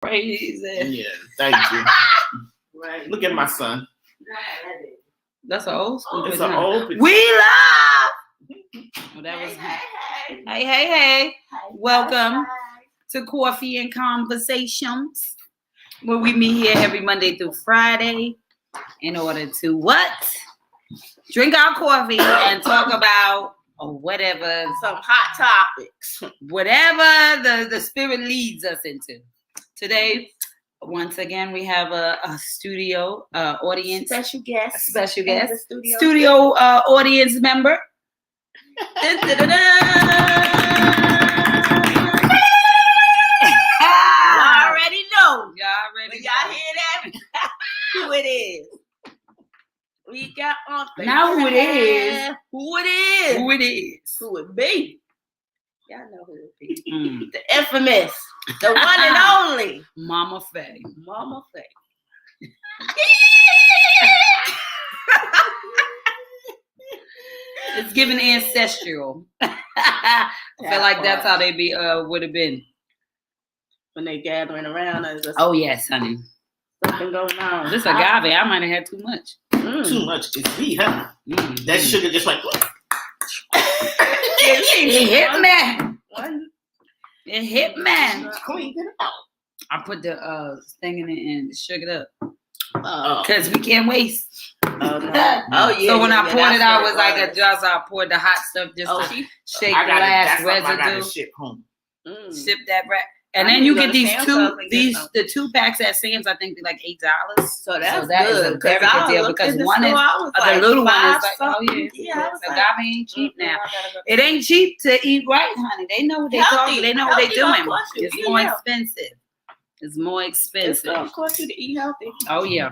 Crazy. Yeah, thank you. Right. Look at my son. That's an old school. It's an old picture. We love. Well, that was hey. Welcome to Coffee and Conversations, where we meet here every Monday through Friday in order to what? Drink our coffee and talk about whatever, some hot topics, whatever the spirit leads us into. Today, once again, we have a studio audience, special guest, studio audience member. Y'all already know. When y'all hear that, who it is. We got on the now who it is. Who it be. Y'all know who it be. The infamous, the one and only Mama Faye. It's giving ancestral. I feel like that's how they be would have been when they gathering around us. Oh yes, honey. Something going on. This agave, I might have had too much. Too much is me, huh? That sugar just like what? It hit me. It hit me. Cleaned it out. I put the thing in it and sugared up. Because we can't waste. So when I poured it out, it was like a jar. So I poured the hot stuff just to shake the last residue. I gotta ship home. Ship that and then you get the 2 packs at Sam's. I think they're like $8. So that is a very good deal because one is the little one is like, oh yeah, agave ain't cheap now. It ain't cheap to eat right, honey. They know what they're talking. They know what they're doing. It's more expensive. It's more expensive. It's gonna cost you to eat healthy. Oh yeah,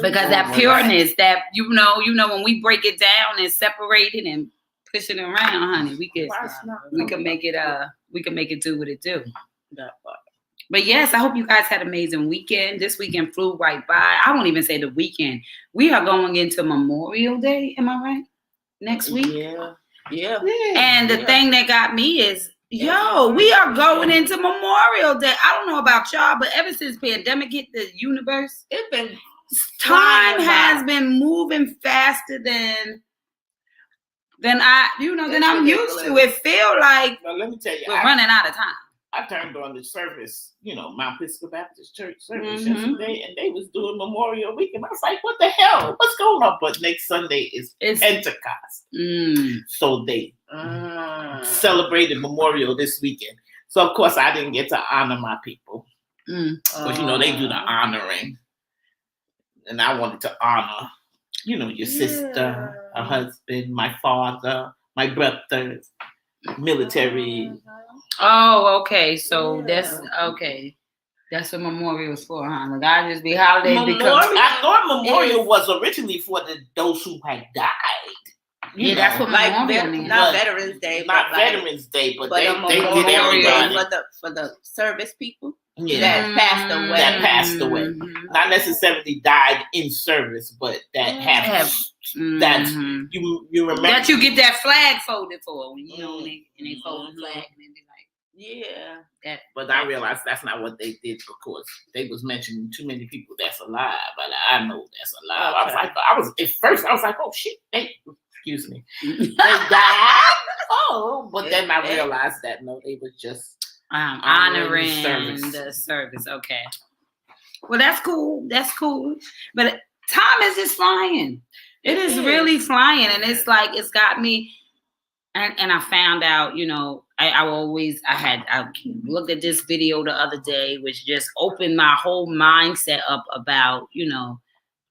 because that pureness, that you know, when we break it down and separate it and push it around, honey, we can make it do what it do. But yes, I hope you guys had an amazing weekend. This weekend flew right by. I won't even say the weekend. We are going into Memorial Day. Am I right? Next week. Yeah. And the thing that got me is, we are going into Memorial Day. I don't know about y'all, but ever since pandemic hit the universe, time has been moving faster than I'm used to. It feel like let me tell you, we're running out of time. I turned on the service, Mount Episcopal Baptist Church service yesterday, and they was doing Memorial Weekend. I was like, what the hell? What's going on? But next Sunday is Pentecost. So they celebrated Memorial this weekend. So, of course, I didn't get to honor my people. Because, they do the honoring. And I wanted to honor, your sister, her husband, my father, my brothers, military. Oh, okay. So that's okay. That's what Memorial is for, huh? Like I just be holidays I thought Memorial was originally for those who had died. Yeah, that's what Memorial means. Not Veterans Day. Not Veterans Day, but they did everybody for the service people. Yeah, that passed away. Not necessarily died in service, but that have that you remember that you get that flag folded for when and they fold the flag and then be like, But I realized that's not what they did. Of course, they was mentioning too many people that's alive, but I know that's alive. Okay. I was at first I was like, oh shit, excuse me, they died. But then I realized that no, they were just. Honoring the service. Okay. Well, that's cool. But time is just flying. It is really flying. And it's like, it's got me. And I found out, I looked at this video the other day, which just opened my whole mindset up about,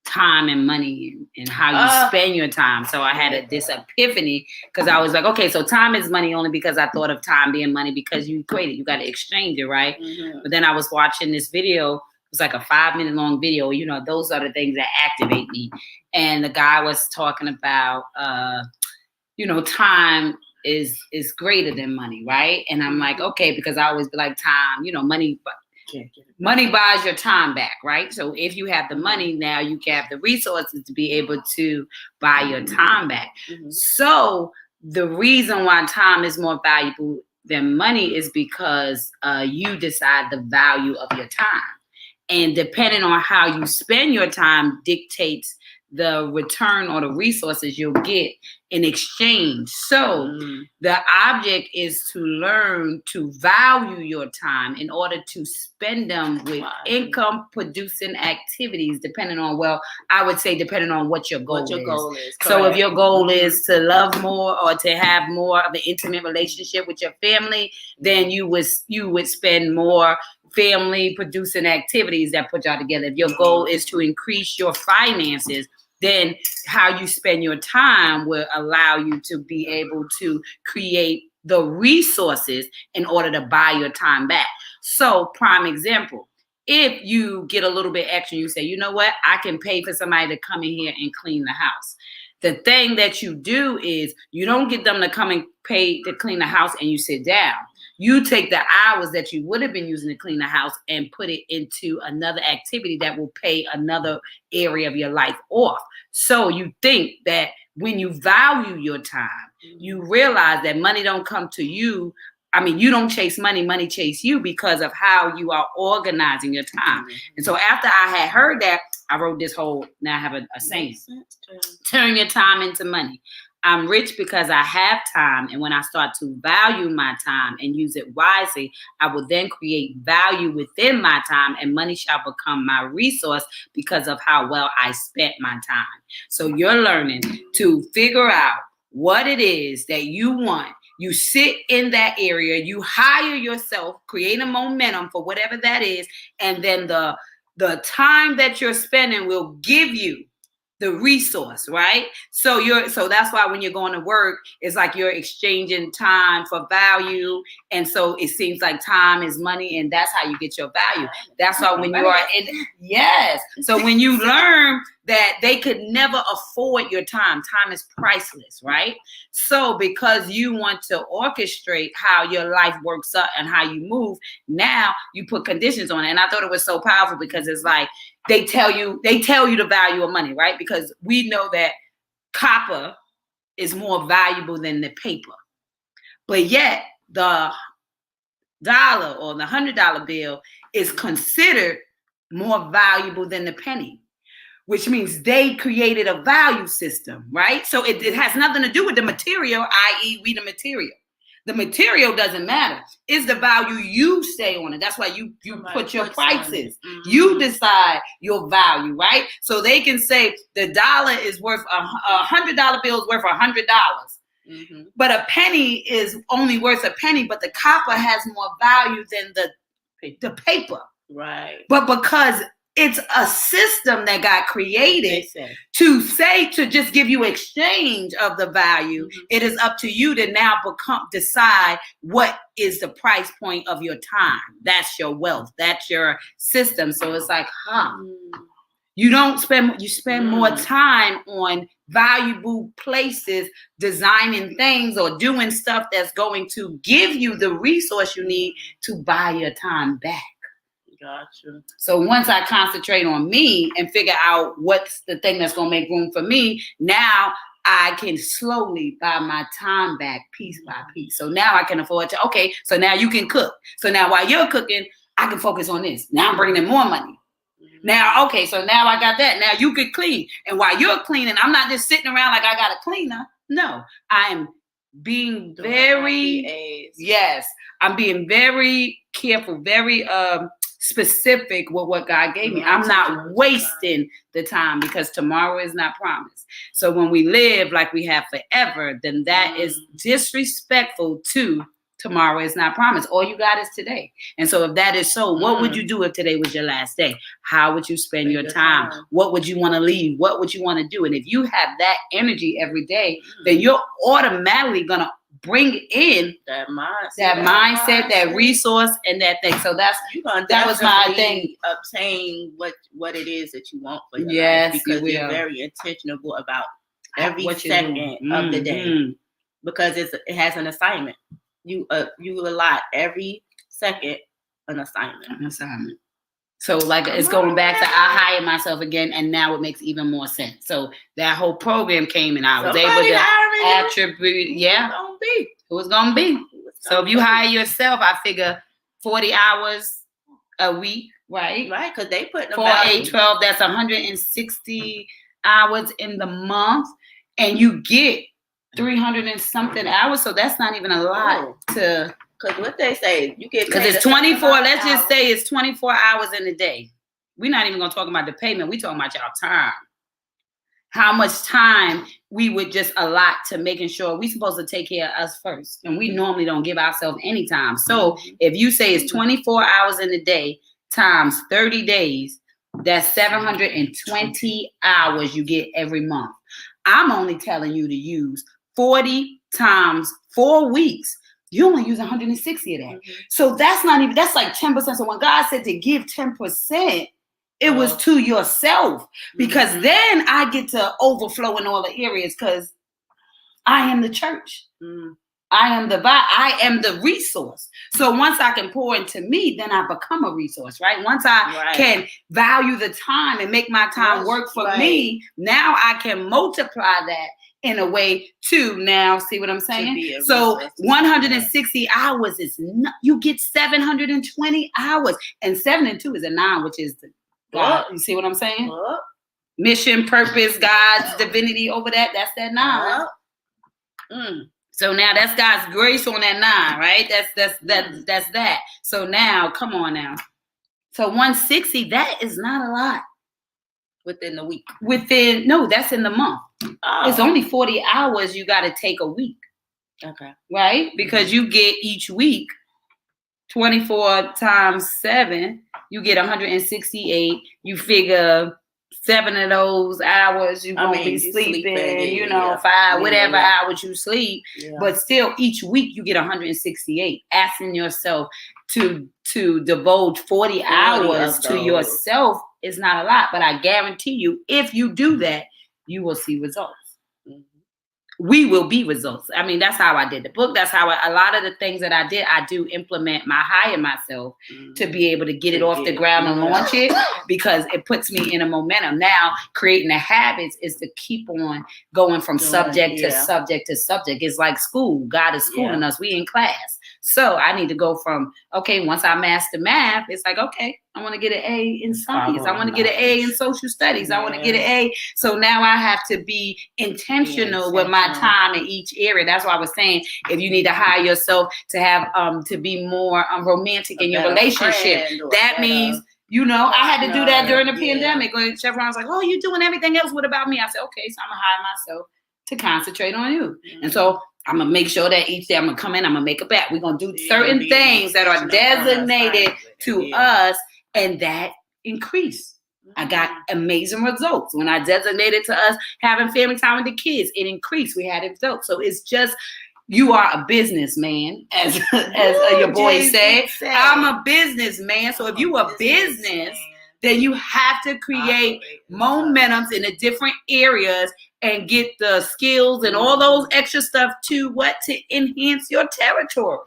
time and money and how you spend your time. So I had this epiphany because I was like, okay, so time is money only because I thought of time being money because you equate it. You got to exchange it, right? But then I was watching this video. It was like a 5-minute long video. Those are the things that activate me. And the guy was talking about, time is greater than money, right? And I'm like, okay, because I always be like time, money buys your time back, right? So if you have the money now, you can have the resources to be able to buy your time back. So the reason why time is more valuable than money is because you decide the value of your time. And depending on how you spend your time dictates the return or the resources you'll get in exchange. So the object is to learn to value your time in order to spend them with income producing activities, depending on, well, I would say depending on what your goal is. So if your goal is to love more or to have more of an intimate relationship with your family, then you would spend more family producing activities that put y'all together. If your goal is to increase your finances, then how you spend your time will allow you to be able to create the resources in order to buy your time back. So, prime example, if you get a little bit extra, you say, you know what, I can pay for somebody to come in here and clean the house. The thing that you do is you don't get them to come and pay to clean the house and you sit down. You take the hours that you would have been using to clean the house and put it into another activity that will pay another area of your life off. So you think that when you value your time, you realize that money don't come to you. I mean, you don't chase money, money chase you because of how you are organizing your time. And so after I had heard that, I wrote this whole, now I have a saying, turn your time into money. I'm rich because I have time. And when I start to value my time and use it wisely, I will then create value within my time, and money shall become my resource because of how well I spent my time. So you're learning to figure out what it is that you want. You sit in that area, you hire yourself, create a momentum for whatever that is. And then the time that you're spending will give you the resource, right? So that's why when you're going to work, it's like you're exchanging time for value. And so it seems like time is money, and that's how you get your value. That's why when you are in, yes. So when you learn that they could never afford your time is priceless, right? So because you want to orchestrate how your life works up and how you move, now you put conditions on it. And I thought it was so powerful because it's like, they tell you the value of money, right? Because we know that copper is more valuable than the paper. But yet the dollar or the $100 bill is considered more valuable than the penny, which means they created a value system, right? So it has nothing to do with the material, i.e. we the material. The material doesn't matter. It's the value you stay on it. That's why you put your prices. You decide your value, right? So they can say the dollar is worth $100 bill is worth $100. But a penny is only worth a penny, but the copper has more value than the paper. Right. But because it's a system that got created to just give you exchange of the value. It is up to you to now decide what is the price point of your time. That's your wealth. That's your system. So it's like, you spend more time on valuable places, designing things or doing stuff that's going to give you the resource you need to buy your time back. Gotcha. So once I concentrate on me and figure out what's the thing that's going to make room for me, now I can slowly buy my time back piece by piece. So now I can afford to, okay, so now you can cook. So now while you're cooking, I can focus on this. Now I'm bringing in more money. Now, okay, so now I got that. Now you can clean. And while you're cleaning, I'm not just sitting around like I got a cleaner. No, I am being I'm being very careful, very specific with what God gave me. I'm not wasting the time because tomorrow is not promised. So when we live like we have forever, then that is disrespectful to tomorrow is not promised. All you got is today. And so if that is so, what would you do if today was your last day? How would you spend your time? What would you want to leave? What would you want to do? And if you have that energy every day, then you're automatically going to bring in that mindset, that resource, and that thing. So that was my thing. Obtain what it is that you want for your life, because you're very intentional about every second of the day, because it has an assignment. You allot every second an assignment. So like it's going back to I hire myself again, and now it makes even more sense. So that whole program came and I was able to attribute, it was gonna be. So if you hire yourself, I figure 40 hours a week, right? Right, because they put 4, 8, 12. That's 160 hours in the month, and you get 300 and something hours. So that's not even a lot to. Because what they say, you get because it's 24. Let's just say it's 24 hours in a day. We're not even gonna talk about the payment. We're talking about y'all time. How much time we would just allot to making sure we're supposed to take care of us first. And we normally don't give ourselves any time. So if you say it's 24 hours in a day times 30 days, that's 720 hours you get every month. I'm only telling you to use 40 times 4 weeks. You only use 160 of that. So that's not even, that's like 10%. So when God said to give 10%, it was to yourself, because then I get to overflow in all the areas, because I am the church. I am the resource. So once I can pour into me, then I become a resource, right? Once I can value the time and make my time work for me, now I can multiply that in a way to now, see what I'm saying? So 160 hours is, you get 720 hours, and 7 and 2 is a 9, which is the God. You see what I'm saying? Mission, purpose, God's divinity over that. That's that 9. So now that's God's grace on that 9, right? That's that. So now, come on now. So 160, that is not a lot. Within the week. No, that's in the month. It's only 40 hours you got to take a week. Okay. Right? Because you get each week 24 times 7, you get 168. You figure 7 of those hours you won't be sleeping, 5, whatever hours you sleep. Yeah. But still, each week you get 168. Asking yourself to devote 40 hours to yourself is not a lot. But I guarantee you, if you do that, you will see results. We will be results. I mean, that's how I did the book. That's how a lot of the things that I did, I do implement higher myself to be able to get it off the ground and launch it, because it puts me in a momentum. Now, creating the habits is to keep on going from subject to subject to subject. It's like school. God is schooling us. We in class. So I need to go from, okay, once I master math, it's like, okay, I want to get an A in science. I want to get an A in social studies. I want to get an A. So now I have to be intentional with my time in each area. That's why I was saying, if you need to hire yourself to have to be more romantic in your relationship, that means, I had to do that during the pandemic. When Chef Ron was like, oh, you're doing everything else. What about me? I said, okay, so I'm going to hire myself to concentrate on you. And so I'm going to make sure that each day I'm going to come in, I'm going to make a bet. We're going to do certain things that are designated to us, and that increase. I got amazing results. When I designated to us having family time with the kids, it increased. We had results. So it's just, you are a businessman, as your boy said. I'm a businessman. So if you are a business, then you have to create momentums in the different areas and get the skills and all those extra stuff to enhance your territory.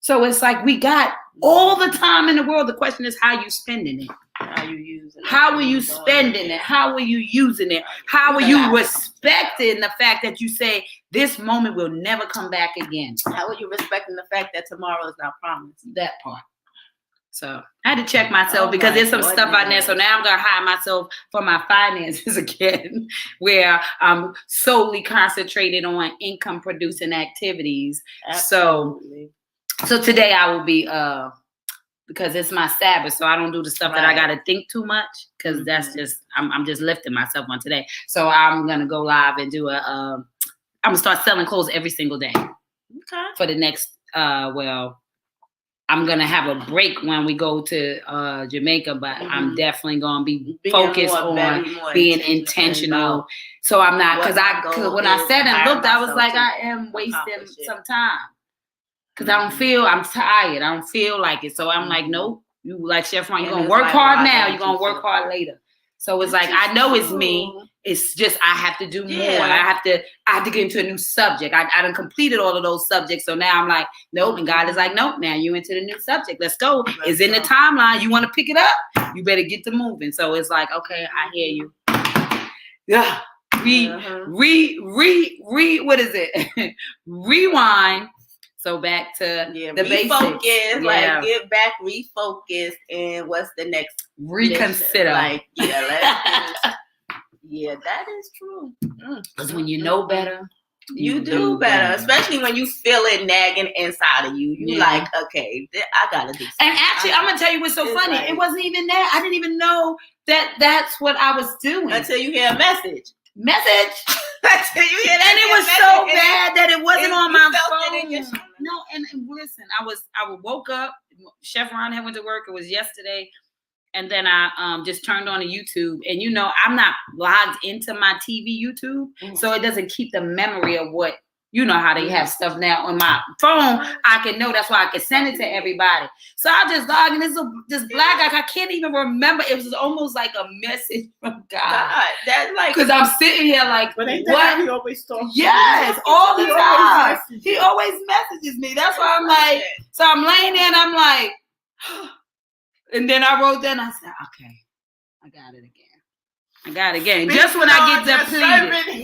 So it's like, we got all the time in the world. The question is, how you spending it? How you using it? How are you spending it? How are you using it? How are you respecting the fact that you say this moment will never come back again? How are you respecting the fact that tomorrow is not promised? That part. So I had to check myself because there's some stuff out there. So now I'm going to hire myself for my finances again, where I'm solely concentrated on income producing activities. Absolutely. So today I will be, because it's my Sabbath, so I don't do the stuff that I got to think too much, because that's just, I'm just lifting myself on today. So I'm going to go live and do I'm going to start selling clothes every single day. Okay. For the next, I'm going to have a break when we go to Jamaica, but I'm definitely going to be focused on being intentional. So I'm not, because when I said and looked, I was like, I am wasting some time. Because I'm tired. I don't feel like it. So I'm like, nope. You like Chef Ron, you're going to work hard now. You're going to work hard later. So it's like, I know it's me. It's just, I have to do more. I have to get into a new subject. I done completed all of those subjects. So now I'm like, nope. And God is like, nope, now you into the new subject. Let's go. It's in the timeline. You want to pick it up? You better get to moving. So it's like, okay, I hear you. Yeah. What is it? Rewind. So back to the refocus, basics. Like get back, refocus, and what's the next? Reconsider. Like, that is true. Because when you know better, you do better, especially when you feel it nagging inside of you. You like, okay, I gotta do something. And actually, I'm gonna tell you what's so funny. Like, it wasn't even that. I didn't even know that that's what I was doing until you hear a message. Until you hear that, and it was so bad that it wasn't on my phone. No, and listen, I woke up. Chef Ron had went to work. It was yesterday. And then I just turned on a YouTube, and I'm not logged into my TV YouTube, so it doesn't keep the memory of what how they have stuff now on my phone. I can know, that's why I can send it to everybody. So I just log in this black guy. I can't even remember. It was almost like a message from God. That's like, because I'm sitting here like, but ain't what? He always talks. Yes, all the time. He always messages me. That's why I'm like, so I'm laying there and I'm like. And then I wrote down, I said, okay, I got it again. Just when I get depleted.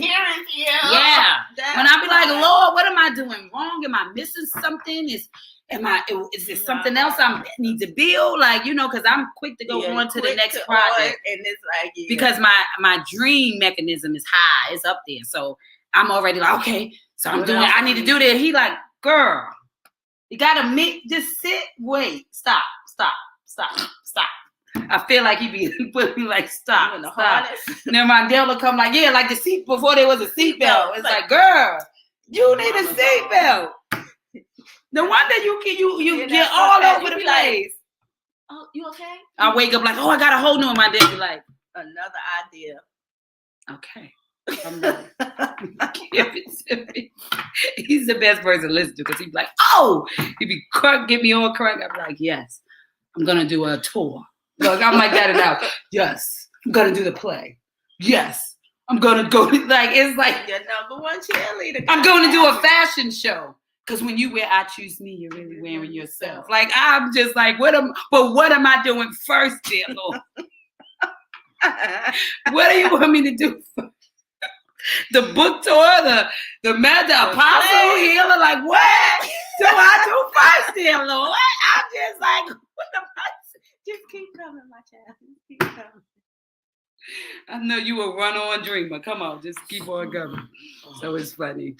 Yeah. When I be like, Lord, what am I doing wrong? Am I missing something? Is it something else I need to build? Like, because I'm quick to go on to the next project. And it's like, because my dream mechanism is high. It's up there. So I'm already like, okay, so I need to do this. He like, girl, you got to just sit, wait, stop. I feel like he be putting me like, stop. And then my dad will come like, like the seat before there was a seatbelt. It's like, girl, you need a seatbelt. The one that you get all over the place. Like, oh, you okay? I wake up like, oh, I got a whole new one. My dad be like, another idea. Okay. I'm ready. Give it to me. He's the best person to listen to because he'd be like, oh, he'd be get me all correct. I'm like, yes. I'm going to do a tour. Look, I'm like that now. Yes. I'm going to do the play. Yes. I'm going to go. Like, it's like. Your number one cheerleader. I'm going to do a fashion show. Because when you wear I Choose Me, you're really wearing yourself. Like, I'm just like, what am I doing first, dear Lord? What do you want me to do first? The book tour, the apostle healer, like, what do I do first, dear Lord? I'm just like, what am I? Just keep coming, my child. Just keep coming. I know you a run-on dreamer. Come on, just keep on coming. So it's funny.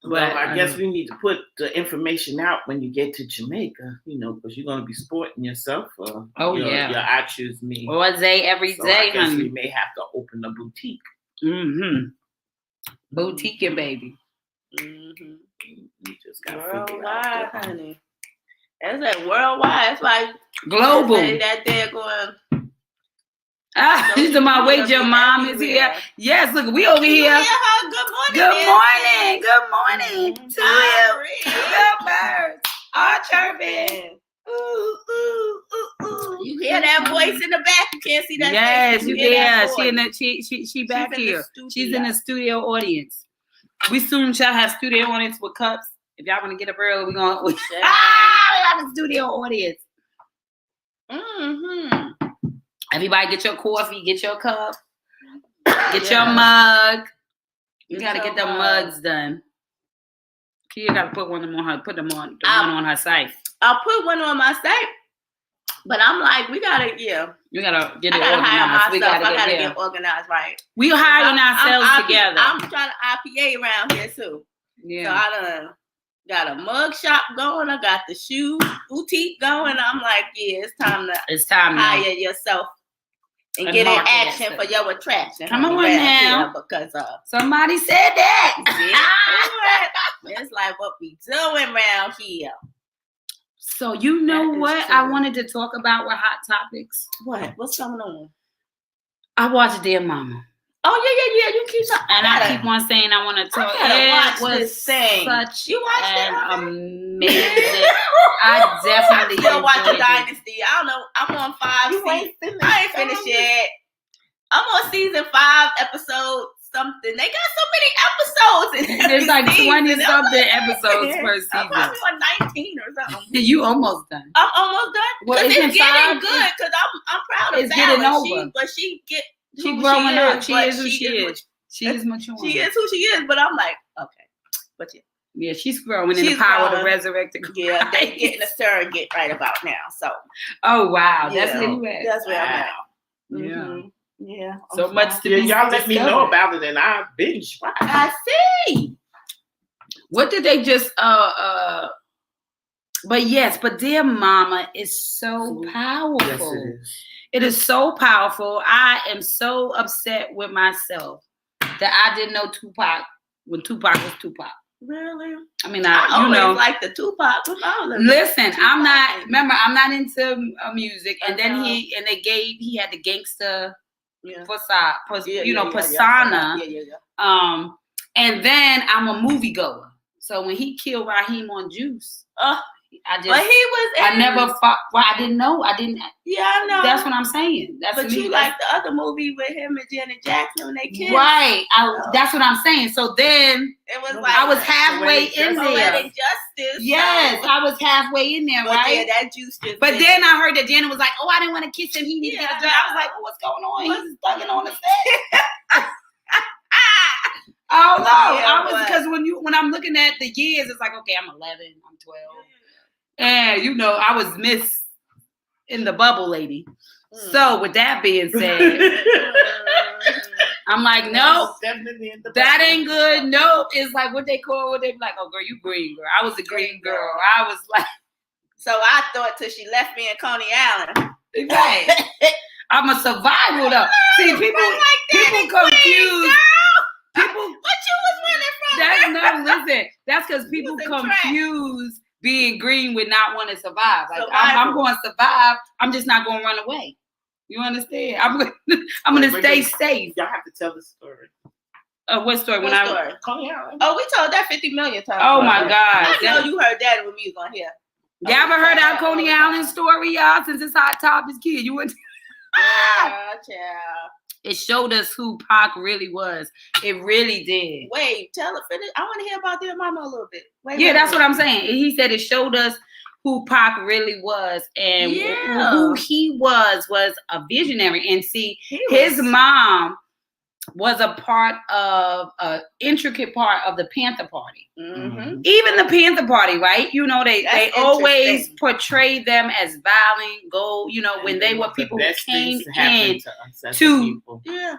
Well, I guess we need to put the information out when you get to Jamaica, because you're going to be sporting yourself. Your I Choose Me. All day, every day, I guess we may have to open a boutique. Mm-hmm. Boutique, baby. Mm-hmm. You just got worldwide, honey. That's like worldwide. It's like global. That they're going. These are my wait. Your mom is here. Yes, look, we over here. Good morning. Good morning to you. Good birds are chirping. Ooh. You hear that voice in the back? You can't see that. Yes, you hear. She back here. She's in the studio audience. We soon shall have studio audience with cups. If y'all want to get up early, we're going. We have a studio audience. Mm-hmm. Everybody, get your coffee, get your cup, get your mug. You gotta get the mugs done. Kia gotta put one on her. Put them on on her site. I'll put one on my site, but I'm like, we gotta, you gotta get it organized. I gotta get organized, right? We hiring ourselves together. I'm trying to IPA around here too. Yeah. So I done got a mug shop going. I got the shoe boutique going. I'm like, it's time to hire yourself and get in action for your attraction. Come on now, because somebody said that. It's like what we doing around here. So you know what true. I wanted to talk about with Hot Topics. What's going on? I watched Dear Mama. Oh yeah. You keep talking, and I keep on saying I want to talk. It was such you amazing. I definitely still watching Dynasty. I don't know. I'm on 5. I ain't finished yet. I'm on season 5, episode something. They got so many episodes in there's like 20 something episodes per season. I'm probably on 19 or something. You almost done. I'm almost done. Well, it's getting good because I'm proud of it's getting over. She's growing up. She is who she is. She is mature. She is who she is. But I'm like, okay, but yeah. Yeah, she's growing in the power of the resurrected Christ. Yeah, they getting a surrogate right about now. So. Oh wow, that's where you at. That's where I'm at. Yeah. Yeah. So much to be y'all let me know about it and I binge watch. I see. What did they just but yes, but Dear Mama is so powerful. Yes, it is. It is so powerful. I am so upset with myself that I didn't know Tupac when Tupac was Tupac. Really? I mean, I always like the Tupac with all of them. Listen, I'm not into music, and then he had the gangster persona. And then I'm a movie goer. So when he killed Raheem on Juice, I never fought. Well, I didn't know. Yeah, I know. That's what I'm saying. But you like the other movie with him and Janet Jackson when they kissed, right? That's what I'm saying. So then it was like I was halfway in there. Justice. Yes, I was halfway in there, right? Yeah, that juice. But then I heard that Janet was like, "Oh, I didn't want to kiss him. He needed to get a drink." I was like, "Oh, what's going on? He's thugging on the set." Oh no! Because when I'm looking at the years, it's like, okay, I'm 11, I'm 12. And I was Miss in the bubble lady. So with that being said, I'm like, no, that ain't good. No, it's like what they be like, oh girl, you green girl. I was a green girl. I was like, so I thought till she left me in Coney Island. Right. I'm a survival though. See, people confuse. People, what you was running from? Listen. That's because people confuse being green with not wanting to survive. Like I'm going to survive. I'm just not going to run away. You understand? I'm going to stay safe. Y'all have to tell the story. What story? What story? Oh, we told that 50 million times. Oh my God! I know you heard that when we was on here. You ever heard our Coney Island story, y'all? Since it's Hot Topics kid, you went. Child. It showed us who Pac really was. It really did. Wait, tell her finish. I want to hear about Dear Mama a little bit. That's what I'm saying. He said it showed us who Pac really was, and who he was a visionary. And see, his mom was a part of an intricate part of the Panther Party. Mm-hmm. Even the Panther Party, right? They always portrayed them as violent, when they were people who came in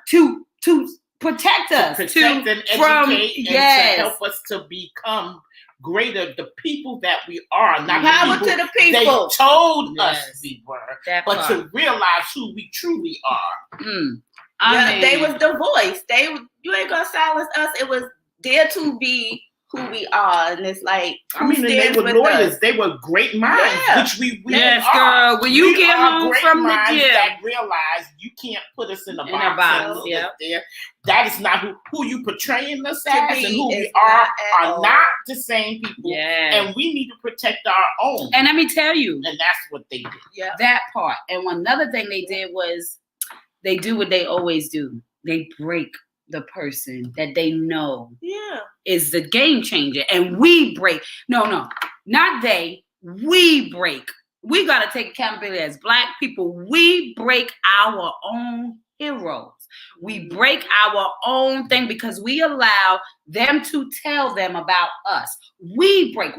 to protect us, to educate, and to help us to become greater, the people that we are, not power to the people. They told us we were, but to realize who we truly are. They was the voice. You ain't gonna silence us. It was there to be who we are, and it's like they were lawyers. They were great minds, which we yes, are. Girl. When you get home from the gym, that realize you can't put us in a box. That is not who you portraying us as, and who we are not the same people. Yeah. And we need to protect our own. And let me tell you, and that's what they did. Yeah, that part. And another thing they did was they do what they always do. They break the person that they know is the game changer. And we break. No, not they. We break. We got to take accountability as Black people. We break our own heroes. We break our own thing because we allow them to tell them about us. We break.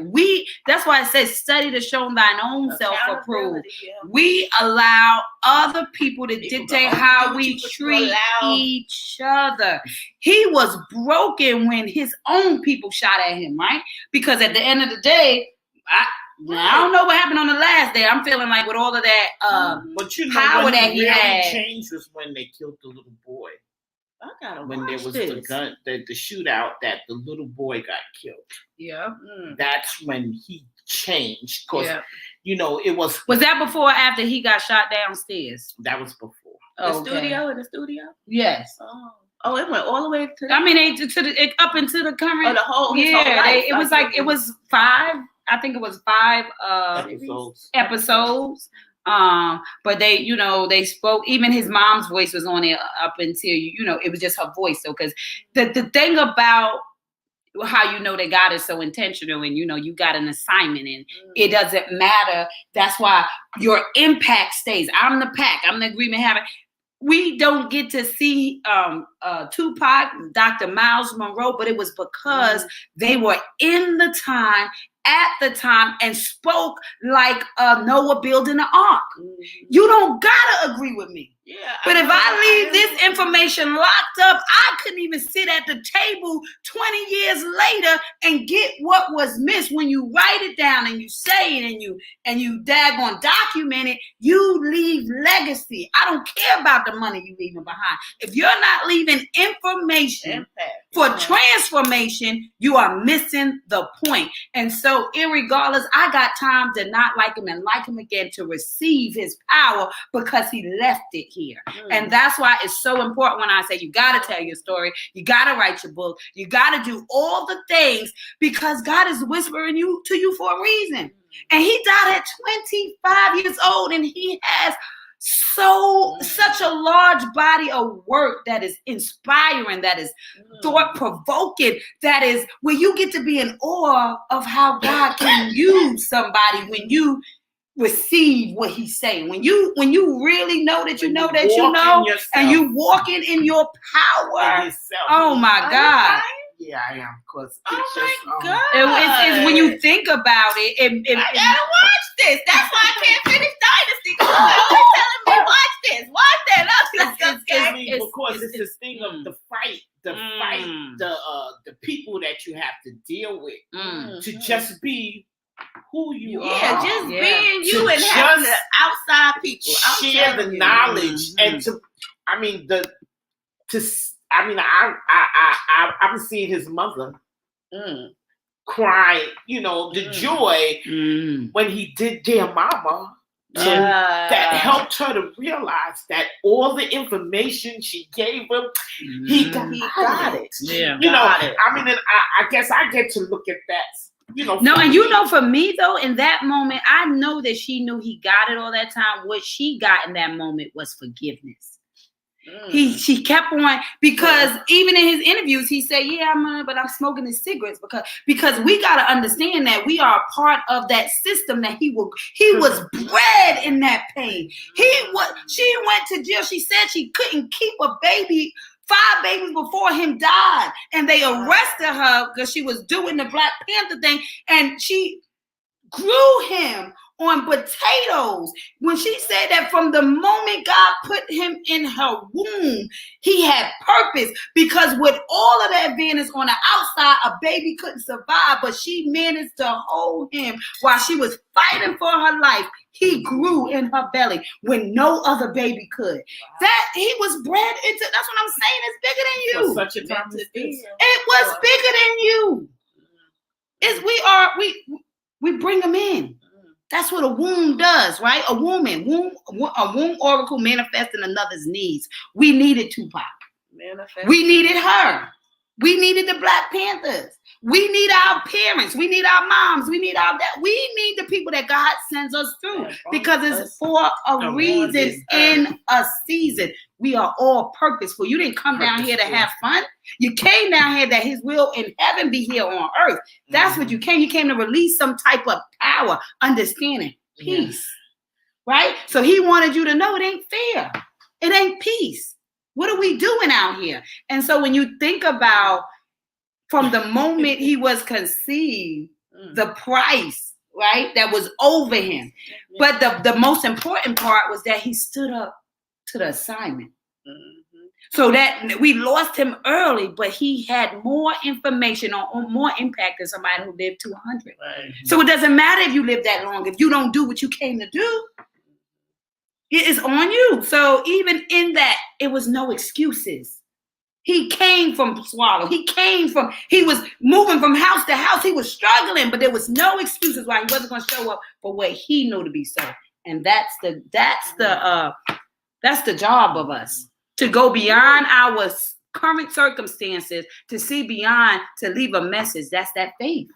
That's why it says study to show thine own self approved. Yeah. We allow other people to dictate how we treat each other. He was broken when his own people shot at him, right? Because at the end of the day, I don't know what happened on the last day. I'm feeling like with all of that but power that he had. Changed was when they killed the little boy. When there was the gun, the shootout that the little boy got killed. Yeah. That's when he changed. Because, it was... Was that before or after he got shot downstairs? That was before. In the studio? Yes. Oh, it went all the way to... up into the current... Oh, the whole... life. It was like, it was 5... I think it was 5 episodes. But they spoke, even his mom's voice was on it up until, it was just her voice. So, because the thing about how that God is so intentional and, you got an assignment and it doesn't matter. That's why your impact stays. I'm the pack. I'm the agreement having. we don't get to see Tupac, Dr. Miles Monroe, but it was because they were in the time, at the time, and spoke like Noah building an ark. You don't gotta agree with me. Yeah, but if I leave this information locked up, I couldn't even sit at the table 20 years later and get what was missed. When you write it down and you say it and you daggone document it, you leave legacy. I don't care about the money you leaving behind. If you're not leaving information for transformation, you are missing the point. And so, irregardless, I got time to not like him and like him again, to receive his power because he left it here. And that's why it's so important when I say you got to tell your story, you got to write your book, you got to do all the things, because God is whispering to you for a reason. And he died at 25 years old, and he has such a large body of work that is inspiring, that is thought-provoking, that is where you get to be in awe of how God can use somebody when you receive what he's saying. When you really know that you know that you know, and you walking in your power. Oh my God. Yeah, I am. Cause it's when you think about it. I gotta watch this. That's why I can't finish Dynasty. Because you're always telling me, watch this. Because it's this thing of the fight, the people that you have to deal with to just be who you are. Yeah, just being you and having the outside people share the knowledge and I'm seeing his mother cry, the joy when he did Dear Mama. That helped her to realize that all the information she gave him, he got it. Yeah. I guess I get to look at that. For me though, in that moment, I know that she knew he got it all that time. What she got in that moment was forgiveness. She kept on, because even in his interviews, he said, but I'm smoking his cigarettes because we got to understand that we are a part of that system, that he was bred in that pain. She went to jail. She said she couldn't keep a baby. 5 babies before him died, and they arrested her because she was doing the Black Panther thing, and she grew him on potatoes. When she said that from the moment God put him in her womb, he had purpose, because with all of the advantage on the outside, a baby couldn't survive, but she managed to hold him while she was fighting for her life. He grew in her belly when no other baby could. Wow. That he was bred into. That's what I'm saying. It's bigger than you. For such a time as this. It was bigger than you. We bring them in. That's what a womb does, right? A womb oracle manifesting another's needs. We needed Tupac. We needed her. We needed the Black Panthers. We need our parents. We need our moms. We need our dad. We need the people that God sends us through, because it's for a reason in a season. We are all purposeful. You didn't come down here to have fun. You came down here that his will in heaven be here on earth. That's what you came. You came to release some type of power, understanding, peace, right? So he wanted you to know it ain't fair. It ain't peace. What are we doing out here? And so when you think about from the moment he was conceived, the price, right, that was over him. But the most important part was that he stood up to the assignment. So that we lost him early, but he had more information or more impact than somebody who lived to 100. Right. So it doesn't matter if you live that long. If you don't do what you came to do, it is on you. So even in that, it was no excuses. He came from Swallow. He was moving from house to house. He was struggling, but there was no excuses why he wasn't going to show up for what he knew to be so. And that's the job of us, to go beyond our current circumstances, to see beyond, to leave a message. That's that faith.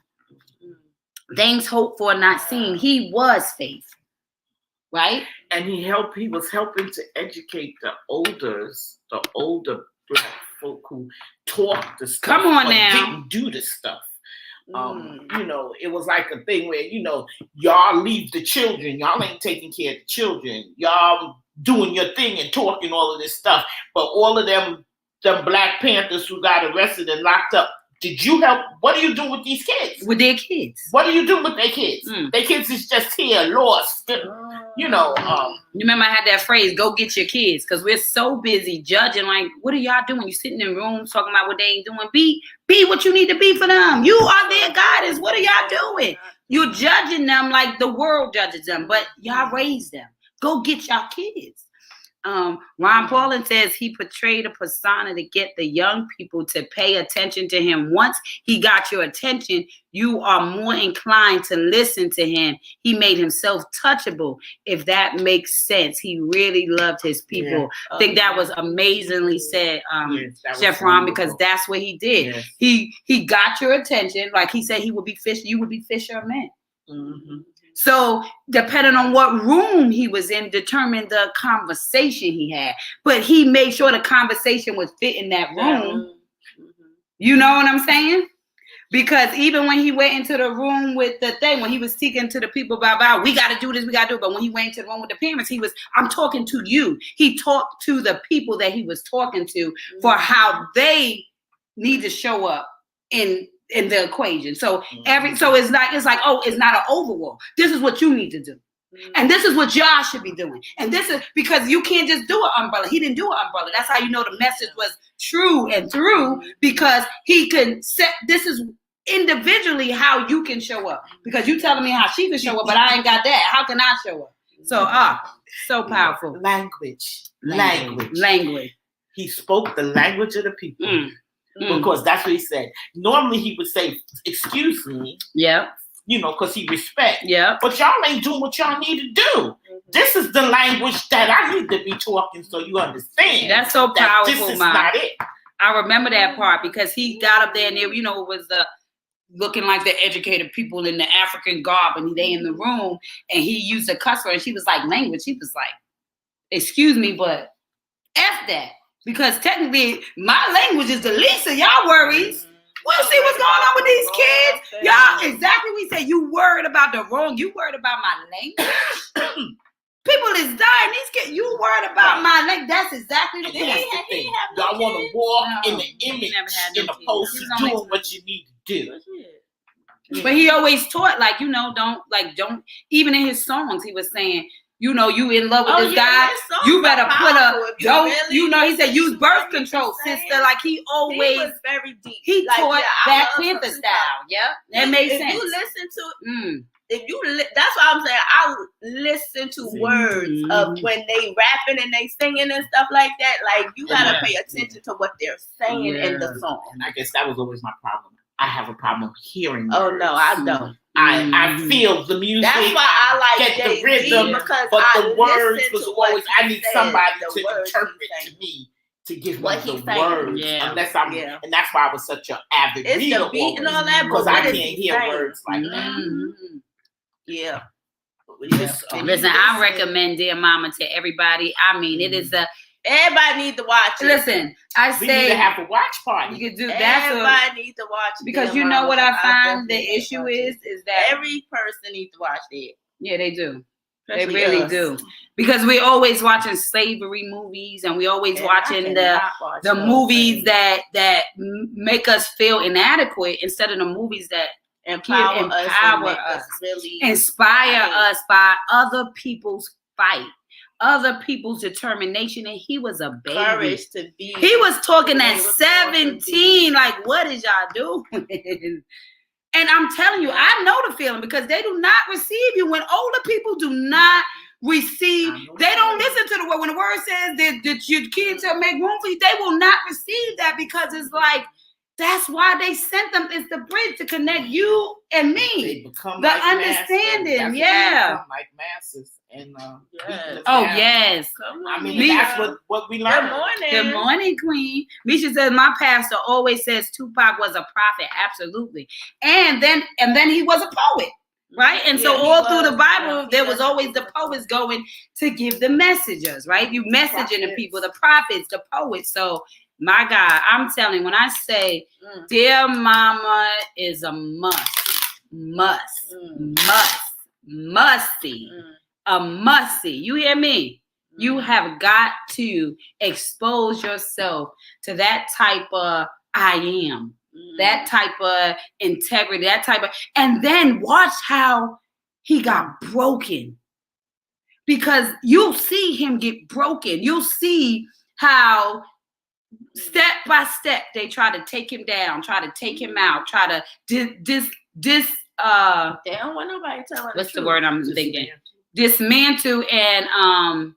Things hoped for, not seen. He was faith, right? And he was helping to educate the older Black folk who taught the stuff, come on now, didn't do the stuff. You know, it was like a thing where, you know, y'all leave the children. Y'all ain't taking care of the children. Y'all doing your thing and talking all of this stuff. But all of them Black Panthers who got arrested and locked up, did you help? What do you do with these kids? With their kids. What do you do with their kids? Their kids is just here, lost. You know. You remember I had that phrase, go get your kids, because we're so busy judging, like, what are y'all doing? You sitting in rooms talking about what they ain't doing. Be what you need to be for them. You are their guidance. What are y'all doing? You're judging them like the world judges them, but y'all raised them. Go get y'all kids. Ron Paulin says he portrayed a persona to get the young people to pay attention to him. Once he got your attention, you are more inclined to listen to him. He made himself touchable, if that makes sense. He really loved his people. Yeah. I think that was amazingly said, Chef Ron, because that's what he did. Yes. He got your attention. Like he said, he would be fish. You would be fishermen. Mm-hmm. So depending on what room he was in determined the conversation he had. But he made sure the conversation was fit in that room. You know what I'm saying? Because even when he went into the room with the thing, when he was speaking to the people about we got to do this, we got to do it. But when he went into the room with the parents, I'm talking to you. He talked to the people that he was talking to for how they need to show up in the equation. So it's like, oh, it's not an overall. This is what you need to do. And this is what y'all should be doing. And this is because you can't just do an umbrella. He didn't do an umbrella. That's how you know the message was true and through, because he could set, this is individually how you can show up. Because you telling me how she can show up, but I ain't got that. How can I show up? So, so powerful. Language. He spoke the language of the people. Because that's what he said. Normally he would say, excuse me. Yeah. You know, because he respect. Yeah. But y'all ain't doing what y'all need to do. This is the language that I need to be talking so you understand. That's so powerful, this is not it. I remember that part because he got up there and it was looking like the educated people in the African garb and they in the room and he used a cuss word and she was like, language. He was like, excuse me, but F that. Because technically, my language is the least of y'all worries. We'll see what's going on with these kids. Y'all, exactly we say, you worried about the wrong. You worried about my language. People is dying. These kids, you worried about my language. That's exactly the thing. Y'all want to walk in the image in opposed to doing what you need to do. But he always taught, don't, even in his songs, he was saying, you in love with this guy, you better he said use birth control, sister. Like he was very deep. He taught Black Panther style. Yeah, that made sense. If you listen to that's what I'm saying. I listen to words of when they rapping and they singing and stuff like that. Like you gotta pay attention to what they're saying in the song. And I guess that was always my problem. I have a problem hearing words. Oh no, I don't. I feel the music. That's why I like get the rhythm, because but the words was always. I need somebody to interpret to me to give me the words. Yeah. Unless I'm, and that's why I was such an avid reader. It's the beat and all that, because I can't hear words like that. Yeah. Listen, I recommend Dear Mama to everybody. I mean, it is everybody need to watch it. Listen, we need to have a watch party. You could do that. Everybody need to watch it. Because you know what I find the issue is that every person needs to watch it. Yeah, they do. They really do. Because we're always watching slavery movies and we always watching the movies that make us feel inadequate instead of the movies that empower us, really inspire us by other people's fight. Other people's determination, and he was a baby. Courage to be. He was talking at 17. Like, what is y'all doing? And I'm telling you, I know the feeling because they do not receive you. When older people do not receive, they don't listen to the word. When the word says that your kids will make room for you, they will not receive that because it's like, that's why they sent them. It's the bridge to connect you and me. They become the understanding, like masses. And yes. I mean, that's what we learned. Good morning, Queen. Misha says my pastor always says Tupac was a prophet. Absolutely. And then he was a poet, right? And so all through the Bible, there was always the poets going to give the messages, right? You messaging the people, the prophets, the poets. So My God, I'm telling you, when I say Dear Mama is a musty, a musty. You hear me? You have got to expose yourself to that type of I am, that type of integrity, that type of, and then watch how he got broken. Because you'll see him get broken. You'll see how step by step they try to take him down, try to take him out, try to they don't want nobody telling. What's the word I'm thinking? Dismantle and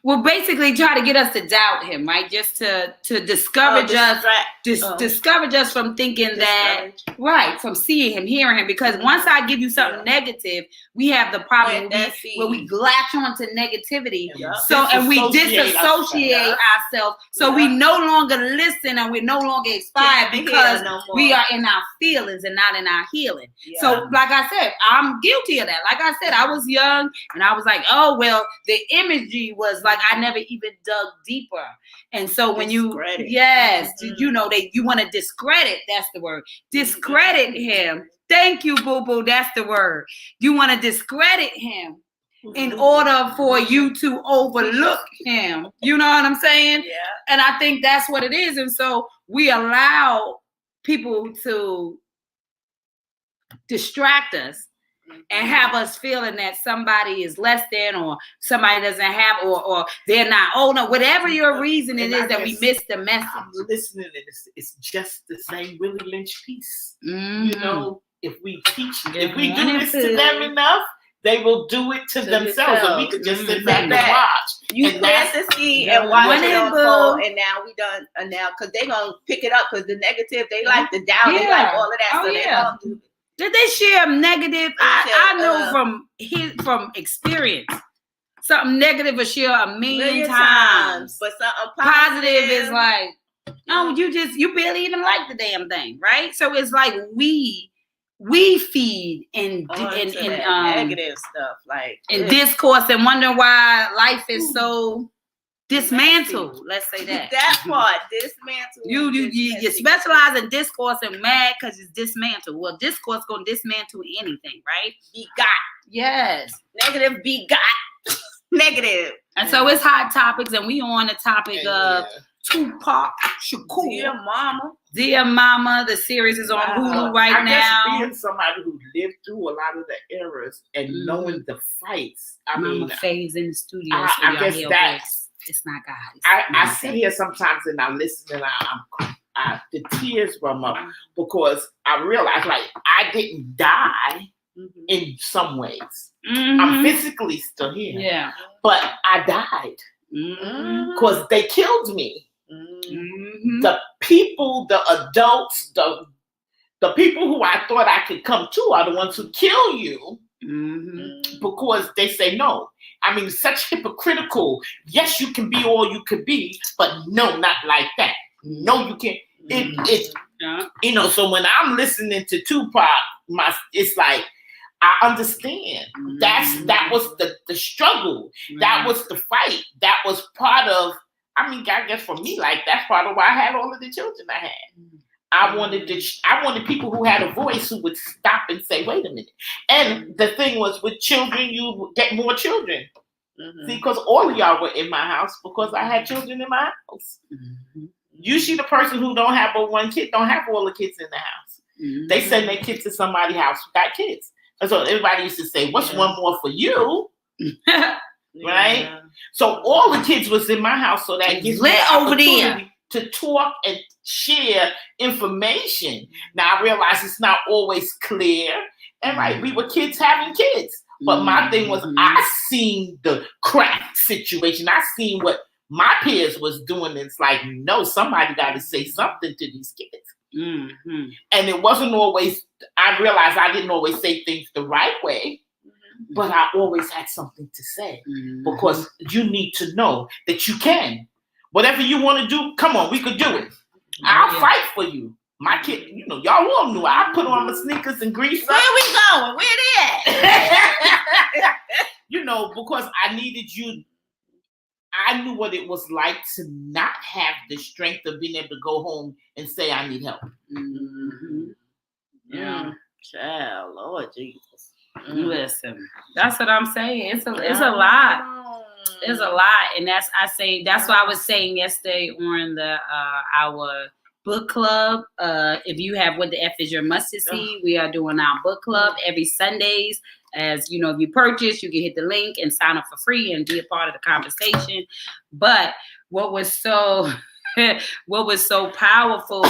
well, basically try to get us to doubt him, right? Just to discourage us, discourage us from thinking that, right, from seeing him, hearing him. Because once I give you something negative, we have the problem where we latch on to negativity. So, and we disassociate ourselves. So we no longer listen and we're no longer inspired because we are in our feelings and not in our healing. So, like I said, I'm guilty of that. Like I said, I was young and I was like, oh, well, the image was like I never even dug deeper, and so when you you know that you want to discredit, that's the word, discredit him. Thank you, boo boo, that's the word. You want to discredit him in order for you to overlook him. You know what I'm saying? Yeah. And I think that's what it is. And so we allow people to distract us and have us feeling that somebody is less than, or somebody doesn't have, or they're not old enough, whatever your reason it is that we missed the message. I'm listening, and it's just the same Willie Lynch piece. You know, if we teach, if we do this to them enough, they will do it to themselves. And we could just sit back and watch. You plant the seed and watch it unfold, and now we done. And now, because they're gonna pick it up, because the negative, they like the doubt, they like all of that. So they gonna do it. Did they share negative? I know from experience. Something negative will share a million times. But something positive is like, no, you barely even like the damn thing, right? So it's like we feed in negative stuff, like in discourse, and wonder why life is so dismantled. Let's say that. That part, dismantled. You specialize in discourse and mad because it's dismantled. Well, discourse gonna dismantle anything, right? Begot. Yes. Negative begot. Negative. And so it's hot topics, and we on the topic of Tupac Shakur. Dear Mama. The series is on Hulu right now. Being somebody who lived through a lot of the eras and knowing the fights. Mama Faye's in the studio. I guess that's. It's not God. I sit here sometimes and I listen and the tears run up because I realize like I didn't die in some ways. I'm physically still here, but I died because they killed me. The people, the adults, the people who I thought I could come to are the ones who kill you. Because they say no. I mean, such hypocritical. Yes, you can be all you could be, but no, not like that. No, you can't. It's you know. So when I'm listening to Tupac, it's like I understand. That was the struggle. That was the fight. That was part of. I mean, I guess for me, like that's part of why I had all of the children I had. I wanted people who had a voice who would stop and say, wait a minute. And the thing was with children, you get more children. See, because all of y'all were in my house because I had children in my house. Usually the person who don't have but one kid don't have all the kids in the house. They send their kids to somebody's house who got kids. And so everybody used to say, what's one more for you? Right? So all the kids was in my house, so that gives me an opportunity to talk and share information. Now I realize it's not always clear. And right, we were kids having kids. But my thing was I seen the crack situation. I seen what my peers was doing. It's like, no, somebody got to say something to these kids. And it wasn't always, I realized I didn't always say things the right way. But I always had something to say. Because you need to know that you can. Whatever you want to do, come on, we could do it. I'll fight for you. My kid, you know, y'all all knew I put on my sneakers and grease. Where we going? Where they at? You know, because I needed you. I knew what it was like to not have the strength of being able to go home and say I need help. Mm-hmm. Yeah. Child, Lord Jesus. Listen, that's what I'm saying. It's a lot. It's a lot, and that's why I was saying yesterday on the our book club. If you have What the F is Your Mustard Seed, we are doing our book club every Sundays. As you know, if you purchase, you can hit the link and sign up for free and be a part of the conversation. But what was so powerful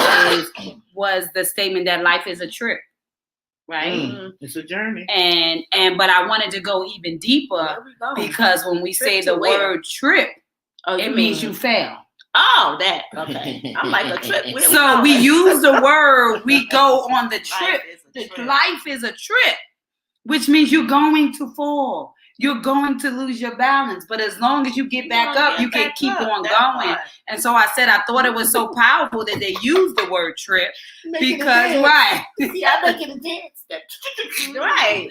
was the statement that life is a trip. Right? It's a journey. But I wanted to go even deeper because when we say the word trip, it means you fail. Oh, that. Okay. I'm like a trip. So we use the word, we go on the trip. Life is a trip, which means you're going to fall. You're going to lose your balance. But as long as you get back up, you can keep on going. And so I said, I thought it was so powerful that they used the word trip because, right. Yeah, I'm making a dance. Right.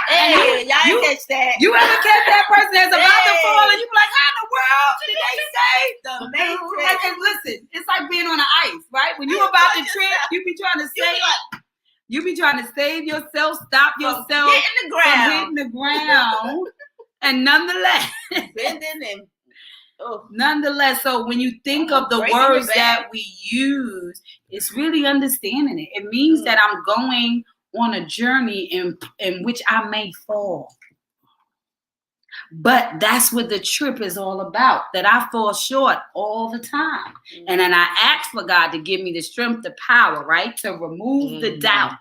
Hey, y'all ain't catch that. You ever catch that person that's about to fall and you be like, how in the world did they say? The matrix. Listen, it's like being on the ice, right? When you're about to trip, you be trying to save yourself, stop yourself from hitting the ground. And nonetheless, so when you think of the words that we use, it's really understanding it. It means that I'm going on a journey in which I may fall. But that's what the trip is all about, that I fall short all the time. And then I ask for God to give me the strength, the power, right? To remove the doubt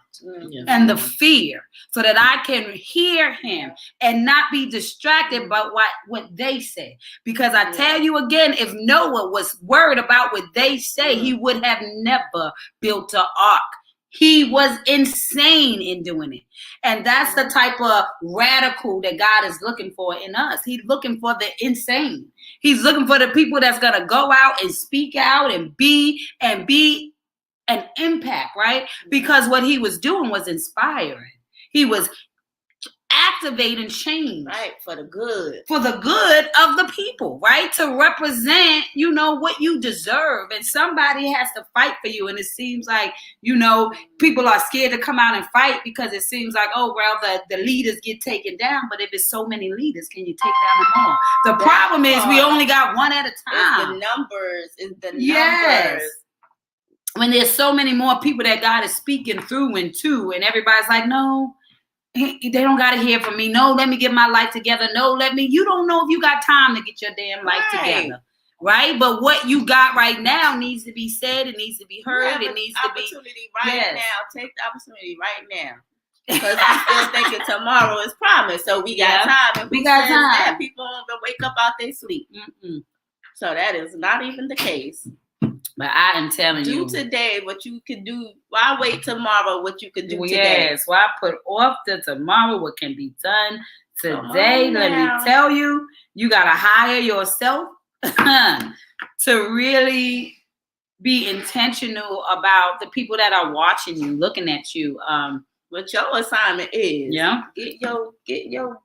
and the fear so that I can hear him and not be distracted by what they say. Because I tell you again, if Noah was worried about what they say, he would have never built an ark. He was insane in doing it. And that's the type of radical that God is looking for in us. He's looking for the insane. He's looking for the people that's going to go out and speak out and be an impact, right? Because what he was doing was inspiring. He was activating change. Right, for the good of the people, right? To represent, what you deserve. And somebody has to fight for you. And it seems like, people are scared to come out and fight because it seems like, the leaders get taken down. But if it's so many leaders, can you take down them all? The problem is we only got one at a time. It's the numbers. When there's so many more people that God is speaking through and to, and everybody's like, no, they don't got to hear from me. No, let me get my life together. No, you don't know if you got time to get your damn life together. Right? But what you got right now needs to be said. It needs to be heard. It needs to be. Now. Take the opportunity right now. Because I'm still thinking tomorrow is promised. So we got time. And we got time. People aren't going to wake up out their sleep. So that is not even the case. But I am telling you. Do today what you can do. Why wait tomorrow what you can do today? Yes. Why put off to tomorrow what can be done today? Let me tell you, you got to hire yourself to really be intentional about the people that are watching you, looking at you. What your assignment is. Yeah. Get your.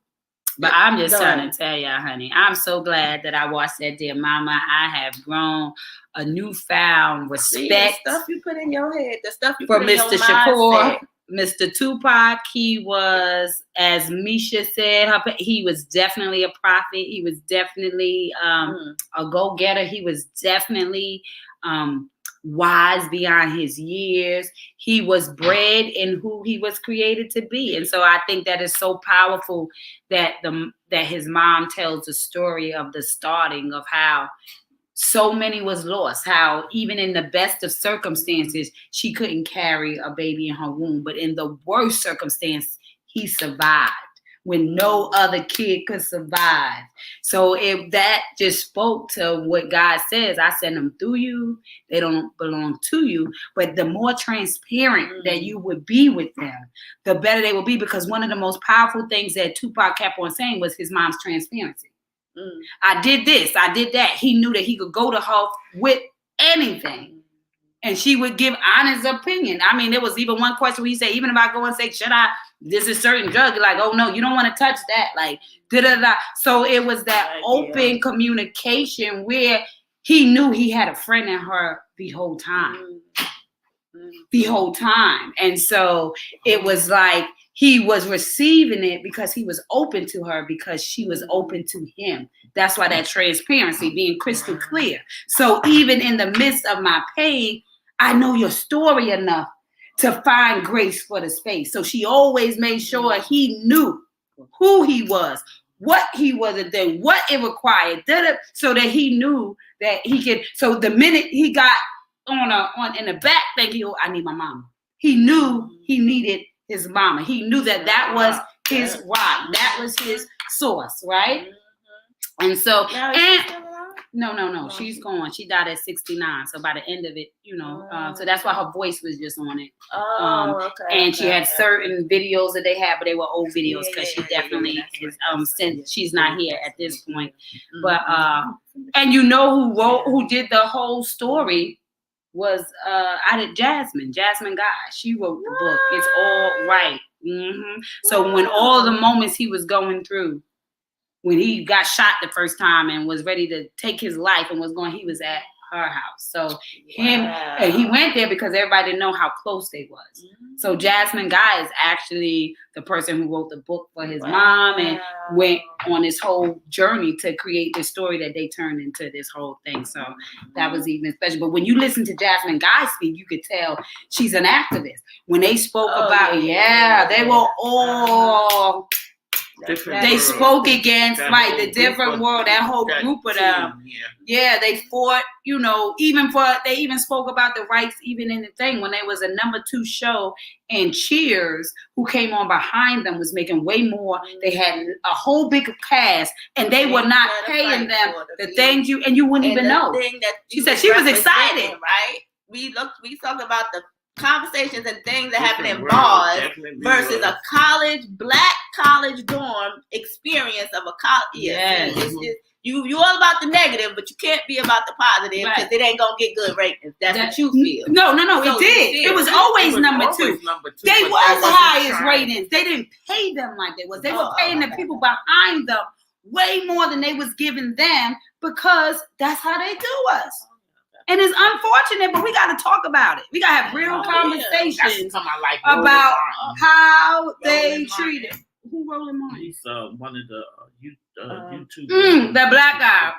But I'm just trying to tell y'all, honey, I'm so glad that I watched that dear mama. I have grown a newfound respect. The stuff you put in your head, the stuff you for put in Mr. your Shakur, mindset. Mr. Tupac. He was, as Misha said, he was definitely a prophet. He was definitely a go-getter. He was definitely wise beyond his years. He was bred in who he was created to be. And so I think that is so powerful that his mom tells the story of the starting of how so many was lost, how even in the best of circumstances, she couldn't carry a baby in her womb. But in the worst circumstance, he survived when no other kid could survive. So if that just spoke to what God says, I send them through you. They don't belong to you. But the more transparent that you would be with them, the better they will be. Because one of the most powerful things that Tupac kept on saying was his mom's transparency. I did this, I did that. He knew that he could go to her with anything. And she would give honest opinion. I mean, there was even one question where he said, even if I go and say, should I this is certain drug. Like, oh no, you don't want to touch that. Like, da-da-da. So it was that open communication where he knew he had a friend in her the whole time. The whole time. And so it was like he was receiving it because he was open to her, because she was open to him. That's why that transparency, being crystal clear. So even in the midst of my pain, I know your story enough to find grace for the space. So she always made sure he knew who he was, what he was, and then what it required, so that he knew that he could. So the minute he got on in the back, thinking, I need my mama. He knew he needed his mama. He knew that was his rock. That was his source, right? And so, no. She's gone. She died at 69. So by the end of it, so that's why her voice was just on it. And she had certain videos that they had, but they were old videos because she definitely is, since she's not here at this point. But and who did the whole story was Jasmine Guy. She wrote the book. It's all right. So when all the moments he was going through, when he got shot the first time and was ready to take his life and he was at her house. So and he went there because everybody didn't know how close they was. So Jasmine Guy is actually the person who wrote the book for his mom and went on this whole journey to create this story that they turned into this whole thing. So that was even special. But when you listen to Jasmine Guy speak, you could tell she's an activist. When they spoke about they were all they spoke against the different world, that whole group of them. Yeah, they fought, they even spoke about the rights, even in the thing when there was a number 2 show and Cheers, who came on behind them, was making way more. They had a whole big cast and they were not paying them the things you wouldn't even know. She said she was excited, right? We talk about the conversations and things that happen in bars versus a black college dorm experience of a college. Yes. You all about the negative, but you can't be about the positive because it ain't gonna get good ratings. That's what you feel. No, it did. It was always number two. They was the highest ratings. They didn't pay them like they was. They were paying the people behind them way more than they was giving them because that's how they do us. And it's unfortunate, but we got to talk about it. We got to have real conversations about how they treat it. Who Rolling Monyay? He's one of the YouTube. The black guy.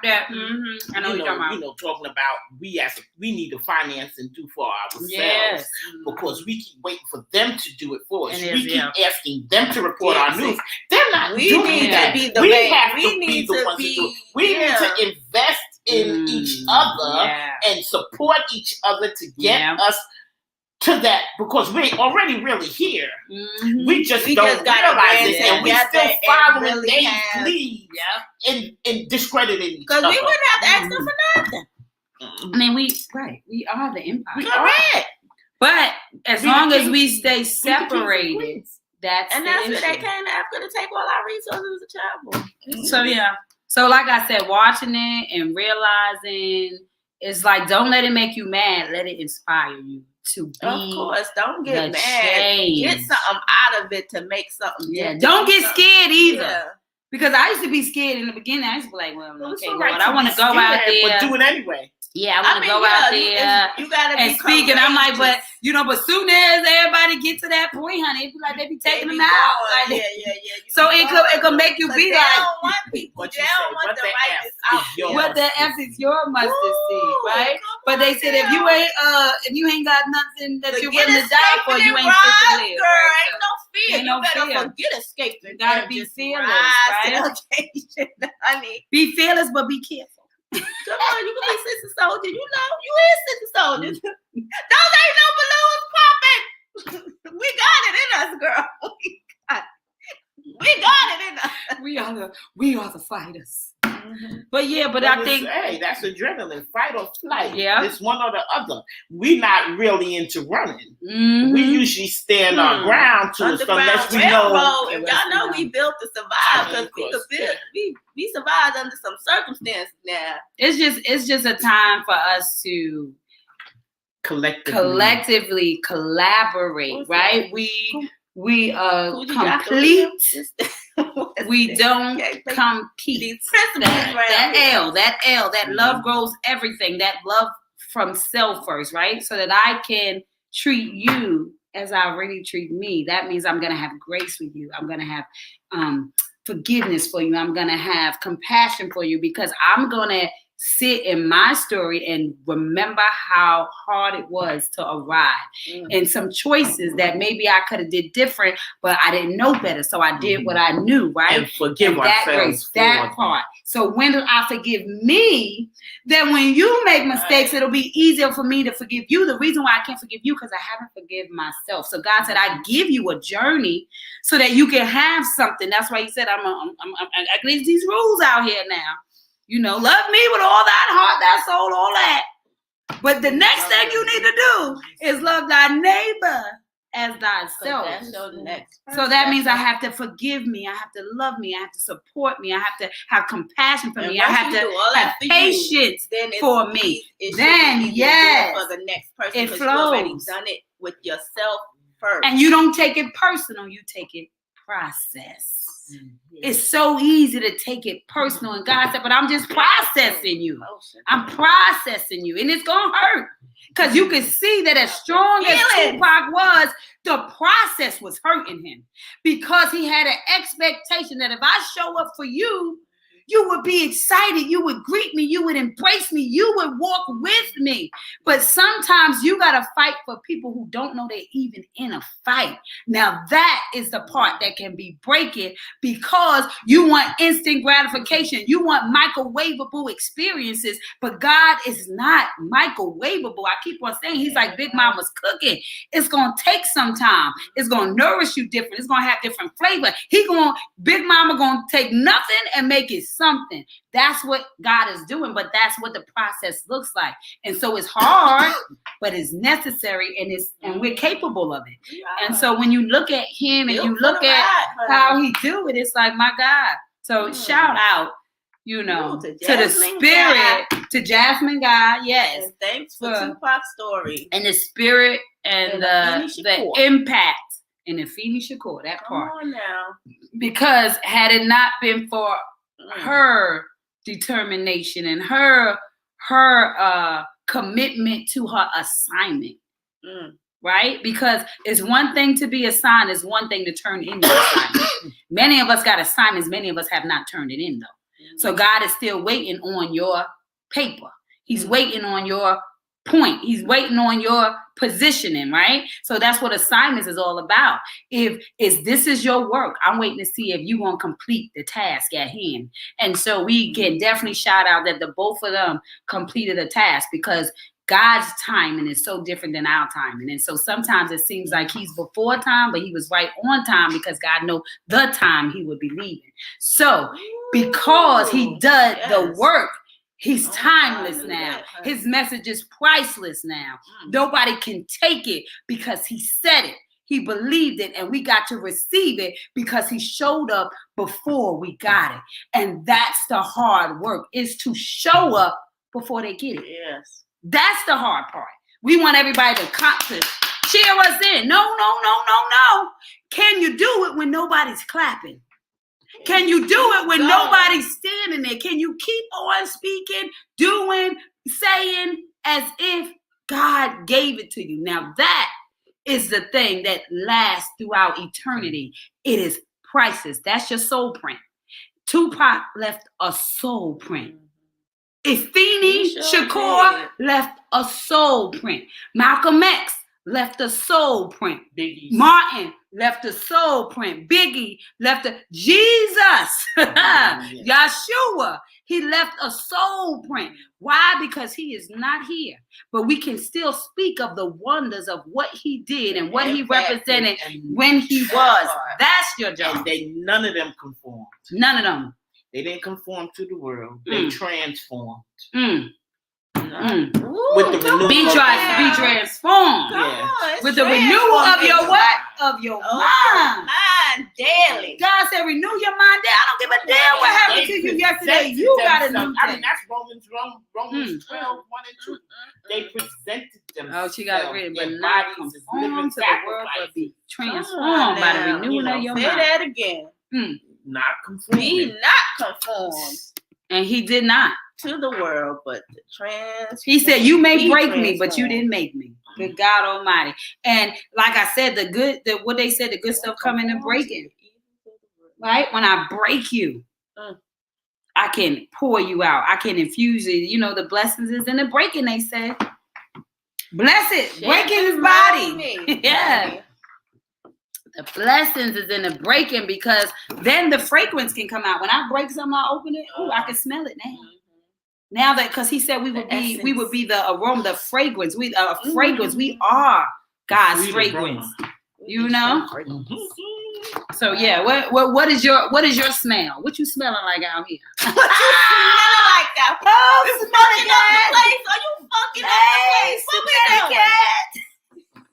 I know you're talking about. Talking about we need to finance and do for ourselves because we keep waiting for them to do it for us. We keep asking them to report our news. They're not doing that. We need to invest in each other and support each other to get us to that, because we're already really here. We just don't realize it, and we're still following their lead and discrediting each other. Because we wouldn't have to ask them for nothing. I mean, we are the empire. Correct. But as long as we stay separated, that's where they came to Africa to take all our resources to travel. So so like I said, watching it and realizing, it's like, don't let it make you mad. Let it inspire you to be. Of course, don't get mad. Change. Get something out of it to make something. Yeah, don't get scared either. Yeah. Because I used to be scared in the beginning. I used to be like, well, okay, Lord, I want to go out there. But do it anyway. Yeah, I want to go out there and speak. And I'm like, but soon as everybody get to that point, honey, it be like they be taking them out. Like, so it could make you be like, they don't want people. They don't want the righteous out. What the F is your mustard seed, right? But they said if you ain't got nothing that you're willing to die for, you ain't fit to live. Girl, ain't no fear. You better forget escaping. You gotta be fearless, right? Honey, be fearless, but be careful. Come on, you can be sister soldier. You is sister soldiers. Those ain't no balloons popping. We got it in us, girl. We got it in us. We are the fighters. But I think that's adrenaline, fight or flight. Yeah, it's one or the other. We're not really into running. We usually stand our ground unless we know. Y'all know we built to survive because we survived under some circumstances. Now it's just a time for us to collectively collaborate. Right? We complete. We don't compete. That love grows everything. That love from self first, right? So that I can treat you as I already treat me. That means I'm going to have grace with you. I'm going to have forgiveness for you. I'm going to have compassion for you because I'm going to sit in my story and remember how hard it was to arrive and some choices that maybe I could have did different, but I didn't know better. So I did what I knew, right? And forgive that grace, that part. So when I forgive me, then when you make mistakes, it'll be easier for me to forgive you. The reason why I can't forgive you because I haven't forgiven myself. So God said, I give you a journey so that you can have something. That's why he said, I leave these rules out here now. You know, love me with all that heart, that soul, all that. But the next thing you need to do is love thy neighbor as thyself. So that means I have to forgive me. I have to love me. I have to support me. I have to have compassion for me. I have to have patience for me. Then, yes, for the next person, it flows. You already done it with yourself first. And you don't take it personal. You take it process. It's so easy to take it personal. And God said, but I'm just processing you. I'm processing you. And it's going to hurt. Because you can see that as strong as Tupac was, the process was hurting him. Because he had an expectation that if I show up for you, you would be excited. You would greet me. You would embrace me. You would walk with me. But sometimes you got to fight for people who don't know they're even in a fight. Now that is the part that can be breaking because you want instant gratification. You want microwavable experiences, but God is not microwavable. I keep on saying he's like Big Mama's cooking. It's going to take some time. It's going to nourish you different. It's going to have different flavor. Big Mama going to take nothing and make it something. That's what God is doing, but that's what the process looks like. And so it's hard, but it's necessary, and we're capable of it. Yeah. And so when you look at him and you look at how he do it, it's like, my God. So shout out, to the spirit, to Jasmine God, yes. And thanks for Tupac's story. And the spirit and the impact in the Afeni Shakur, that part. Come on now. Because had it not been for her determination and her commitment to her assignment, right? Because it's one thing to be assigned, it's one thing to turn in your assignment. Many of us got assignments, many of us have not turned it in though. So God is still waiting on your paper. He's waiting on your point. He's waiting on your positioning, right? So that's what assignments is all about. If this is your work, I'm waiting to see if you're going to complete the task at hand. And so we can definitely shout out that the both of them completed a task because God's timing is so different than our timing. And so sometimes it seems like he's before time, but he was right on time because God knows the time he would be leaving. So because he did the work, he's timeless now. His message is priceless now. Nobody can take it because he said it. He believed it, and we got to receive it because he showed up before we got it. And that's the hard work, is to show up before they get it. Yes. That's the hard part. We want everybody to cheer us in. No. Can you do it when nobody's clapping? Can you do it when nobody's standing there? Can you keep on speaking, doing, saying as if God gave it to you? Now that is the thing that lasts throughout eternity. It is priceless. That's your soul print. Tupac left a soul print. Afeni Shakur left a soul print. Malcolm X left a soul print. Martin left a soul print. Biggie left Jesus. Yeshua, he left a soul print. Why? Because he is not here. But we can still speak of the wonders of what he did and what he represented when he was. That's your job. And none of them conformed. None of them. They didn't conform to the world. They transformed. Ooh, with the renewal be transformed. Yes. With the renewal of your what? Of your mind. mind daily. God said, renew your mind daily. I don't give a damn what happened to you yesterday. You got a new I mean, that's Romans 12, 1 and 2. They presented themselves. Oh, she got it written, but not conform to the world, but be transformed by the renewing of your mind. Say that again. Not conform. Be not conformed. And he did not. To the world, but the He said, you may break me, but you didn't make me. Good God Almighty. And like I said, the good stuff coming and breaking. Right? When I break you, I can pour you out. I can infuse it. You know, the blessings is in the breaking, they say. Bless it. Breaking his body. Yeah. The blessings is in the breaking, because then the fragrance can come out. When I break something, I open it. Ooh, I can smell it now. Now that, because he said we would be the aroma, the fragrance. Fragrance. We are God's fragrance. You know. So yeah, what is your smell? What you smelling like out here? What you smelling like out here? Oh, smelling cat. Are you fucking up the place? What we doing?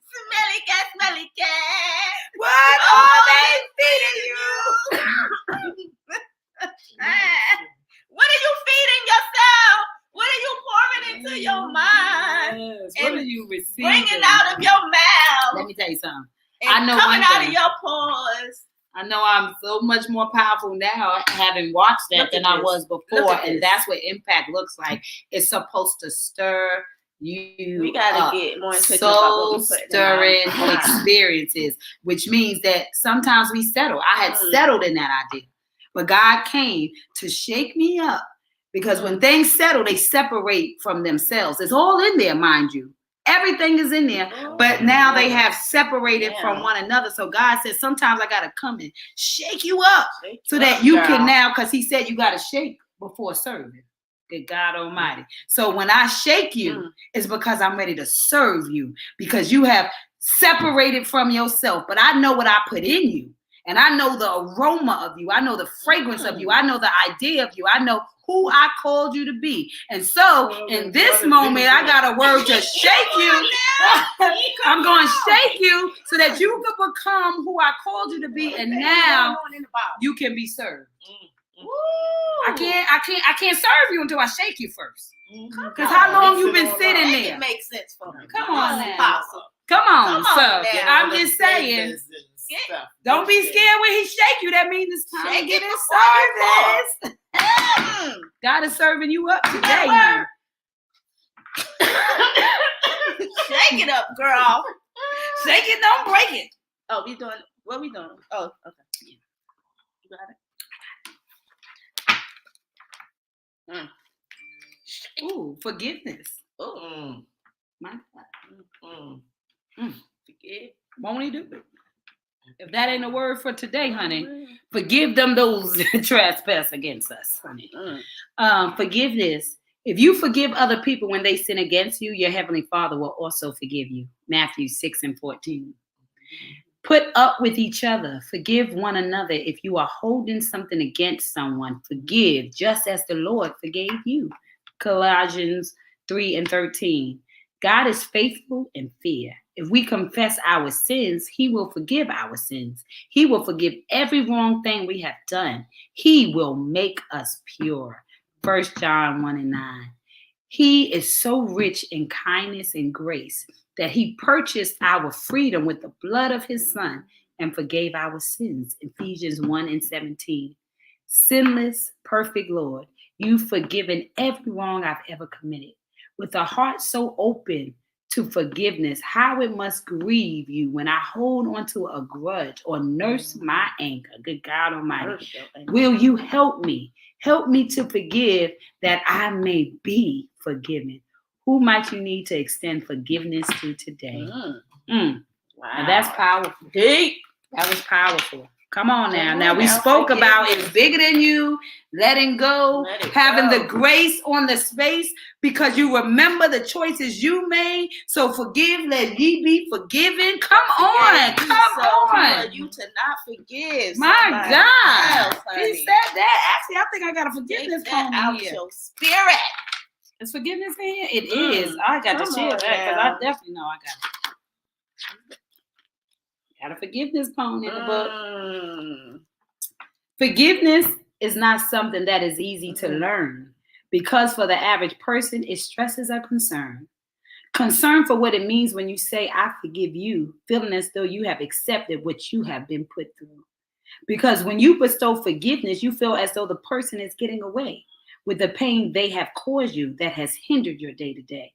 Smelly cat. What are they feeding you? What are you feeding yourself? What are you pouring into your mind? Yes. What are you receiving? Bringing out of your mouth. Let me tell you something. And I know coming one out thing. of your pores. I know I'm so much more powerful now having watched that than I was before. And that's what impact looks like. It's supposed to stir you. We gotta get more soul stirring experiences, which means that sometimes we settle. I had settled in that idea. But God came to shake me up, because when things settle, they separate from themselves. It's all in there, mind you. Everything is in there, but now they have separated from one another. So God said, sometimes I got to come and shake you up so that you can now, because he said you got to shake before serving. Good God Almighty. So when I shake you, it's because I'm ready to serve you, because you have separated from yourself. But I know what I put in you. And I know the aroma of you. I know the fragrance of you. I know the idea of you. I know who I called you to be. And so in this moment, I got a word to shake you. I'm going to shake you so that you can become who I called you to be. And now you can be served. I can't serve you until I shake you first. Because how long you been sitting there? It makes sense for me. Come on now. Come on. So I'm just saying. Don't be scared when he shake you. That means it's time to get in service. God is serving you up today, man. Shake it up, girl. Shake it, don't break it. Oh, we doing what we doing? Oh, okay. You got it. Ooh, forgiveness. Oh, my God. Forgive. Won't he do it? If that ain't a word for today, honey, forgive them those trespass against us, honey. Forgiveness. If you forgive other people when they sin against you, your heavenly Father will also forgive you. Matthew 6:14. Put up with each other. Forgive one another. If you are holding something against someone, forgive just as the Lord forgave you. Colossians 3:13. God is faithful and fair. If we confess our sins, he will forgive our sins. He will forgive every wrong thing we have done. He will make us pure. 1 John 1:9. He is so rich in kindness and grace that he purchased our freedom with the blood of his son and forgave our sins. Ephesians 1:17. Sinless, perfect Lord, you've forgiven every wrong I've ever committed. With a heart so open to forgiveness, how it must grieve you when I hold on to a grudge or nurse my anger. Good God Almighty. Will you help me? Help me to forgive that I may be forgiven. Who might you need to extend forgiveness to today? Wow. Now that's powerful. Deep. That was powerful. Come on now. Now we spoke about it's bigger than you, letting go, having the grace on the space because you remember the choices you made. So forgive, let ye be forgiven. Come on. Come on. You to not forgive. My God. He said that. Actually, I think I got a forgiveness out here. Your spirit. Is forgiveness in here? It is. I got to share that because I definitely know I got it. Got a forgiveness poem in the book. Forgiveness is not something that is easy to learn because for the average person, it stresses a concern. Concern for what it means when you say, I forgive you, feeling as though you have accepted what you have been put through. Because when you bestow forgiveness, you feel as though the person is getting away with the pain they have caused you that has hindered your day-to-day.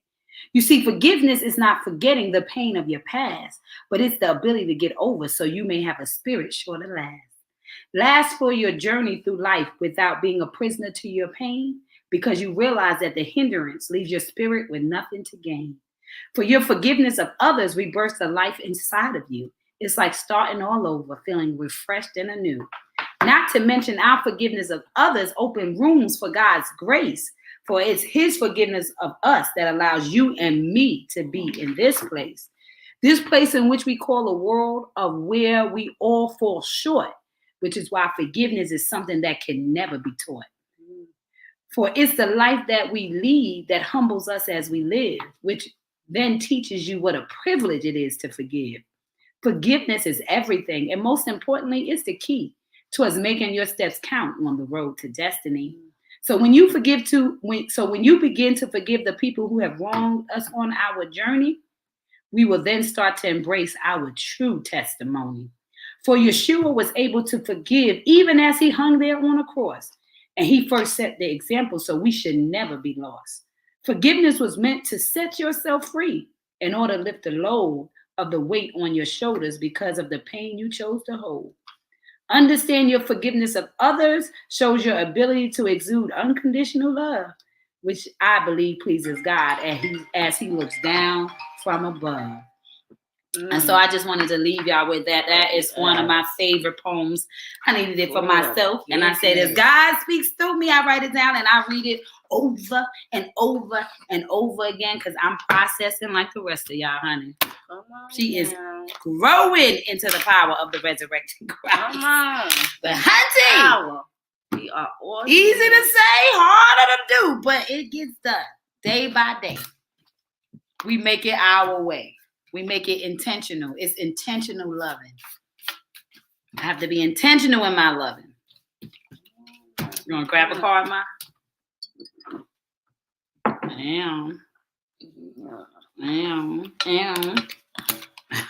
You see, forgiveness is not forgetting the pain of your past, but it's the ability to get over so you may have a spirit sure to last. Last for your journey through life without being a prisoner to your pain, because you realize that the hindrance leaves your spirit with nothing to gain. For your forgiveness of others rebirths the life inside of you. It's like starting all over, feeling refreshed and anew. Not to mention our forgiveness of others open rooms for God's grace, for it's his forgiveness of us that allows you and me to be in this place in which we call a world of where we all fall short, which is why forgiveness is something that can never be taught. For it's the life that we lead that humbles us as we live, which then teaches you what a privilege it is to forgive. Forgiveness is everything, and most importantly, it's the key towards making your steps count on the road to destiny. So when you begin to forgive the people who have wronged us on our journey, we will then start to embrace our true testimony. For Yeshua was able to forgive even as he hung there on a cross, and he first set the example, so we should never be lost. Forgiveness was meant to set yourself free in order to lift the load of the weight on your shoulders because of the pain you chose to hold. Understand your forgiveness of others shows your ability to exude unconditional love, which I believe pleases God as he looks down from above. And so I just wanted to leave y'all with that. That is one of my favorite poems. I needed it for myself. And I said, as God speaks through me, I write it down and I read it over and over and over again because I'm processing like the rest of y'all, honey. She is growing into the power of the resurrected Christ. The hunting. We are all easy to say, harder to do, but it gets done day by day. We make it our way. We make it intentional. It's intentional loving. I have to be intentional in my loving. You want to grab a card, Ma? Damn.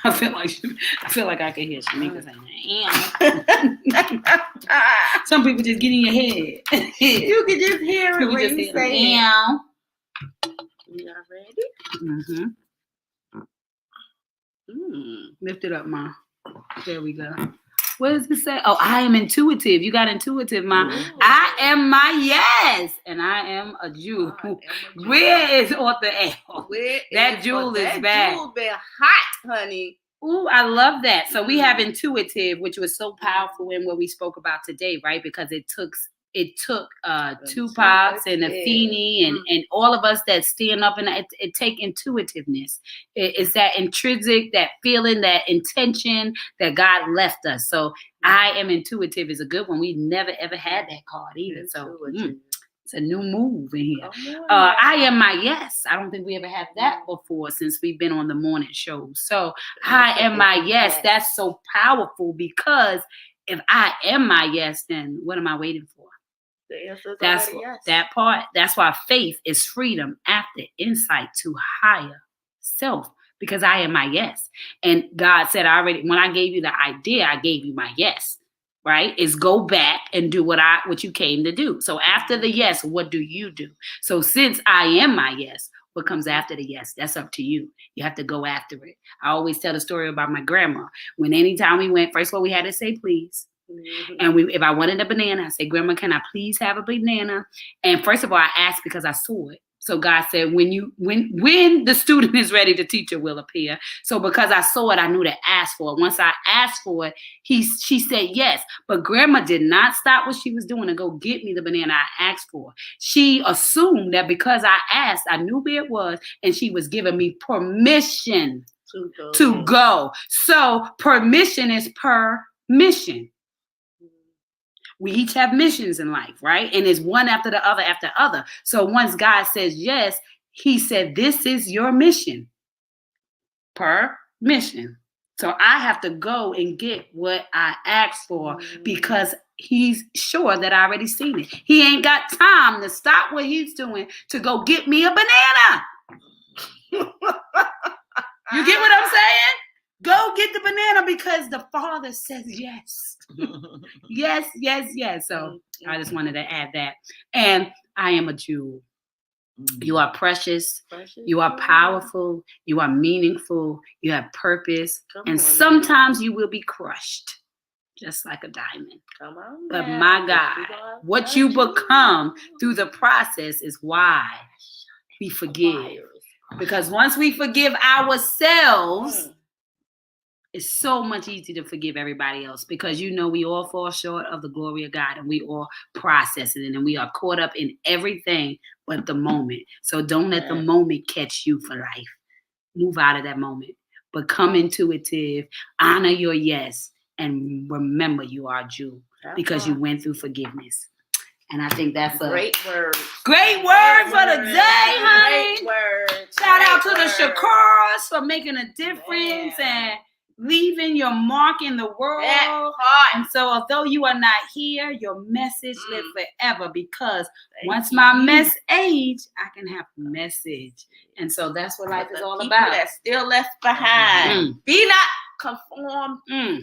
I feel like I can hear Shamika saying, damn. Some people just get in your head. You can just hear it when you say damn. You all ready? Mm-hmm. Lift it up, Ma. There we go. What does it say? Oh, I am intuitive. You got intuitive, Ma. Ooh. I am my yes. And I am a Jew. Where is Author L? That jewel is back. That jewel been hot, honey. Ooh, I love that. So we have intuitive, which was so powerful in what we spoke about today, right? Because it took Tupac and Afeni and all of us that stand up and it take intuitiveness. It's that intrinsic, that feeling, that intention that God left us. So I am intuitive is a good one. We never ever had that card either. So it's a new move in here. I am my yes. I don't think we ever had that before since we've been on the morning show. So I am my yes. That's so powerful because if I am my yes, then what am I waiting for? That's yes. That part. That's why faith is freedom after insight to higher self. Because I am my yes. And God said when I gave you the idea, I gave you my yes. Right? Is go back and do what you came to do. So after the yes, what do you do? So since I am my yes, what comes after the yes? That's up to you. You have to go after it. I always tell the story about my grandma. When anytime we went, first of all, we had to say please. Mm-hmm. And if I wanted a banana, I said, Grandma, can I please have a banana? And first of all, I asked because I saw it. So God said, when the student is ready, the teacher will appear. So because I saw it, I knew to ask for it. Once I asked for it, she said yes. But Grandma did not stop what she was doing and go get me the banana I asked for. She assumed that because I asked, I knew where it was, and she was giving me permission to go. So permission is permission. We each have missions in life, right? And it's one after the other after other. So once God says yes, he said, this is your mission. Permission. So I have to go and get what I asked for because he's sure that I already seen it. He ain't got time to stop what he's doing to go get me a banana. You get what I'm saying? Go get the banana because the Father says yes. Yes, yes, yes. So I just wanted to add that. And I am a jewel. You are precious. You are powerful. You are meaningful. You have purpose. And sometimes you will be crushed, just like a diamond. But my God, what you become through the process is why we forgive. Because once we forgive ourselves, it's so much easier to forgive everybody else because we all fall short of the glory of God and we all process it and we are caught up in everything but the moment. So don't let the moment catch you for life. Move out of that moment. Become intuitive, honor your yes, and remember you are a Jew because you went through forgiveness. And I think that's a great word. Great word for the day, honey. Great word. Shout out to the Shakuras for making a difference and leaving your mark in the world. And so although you are not here, your message lives forever because once my mess age, I can have a message. And so that's what life is all about. That's still left behind. Be not conformed,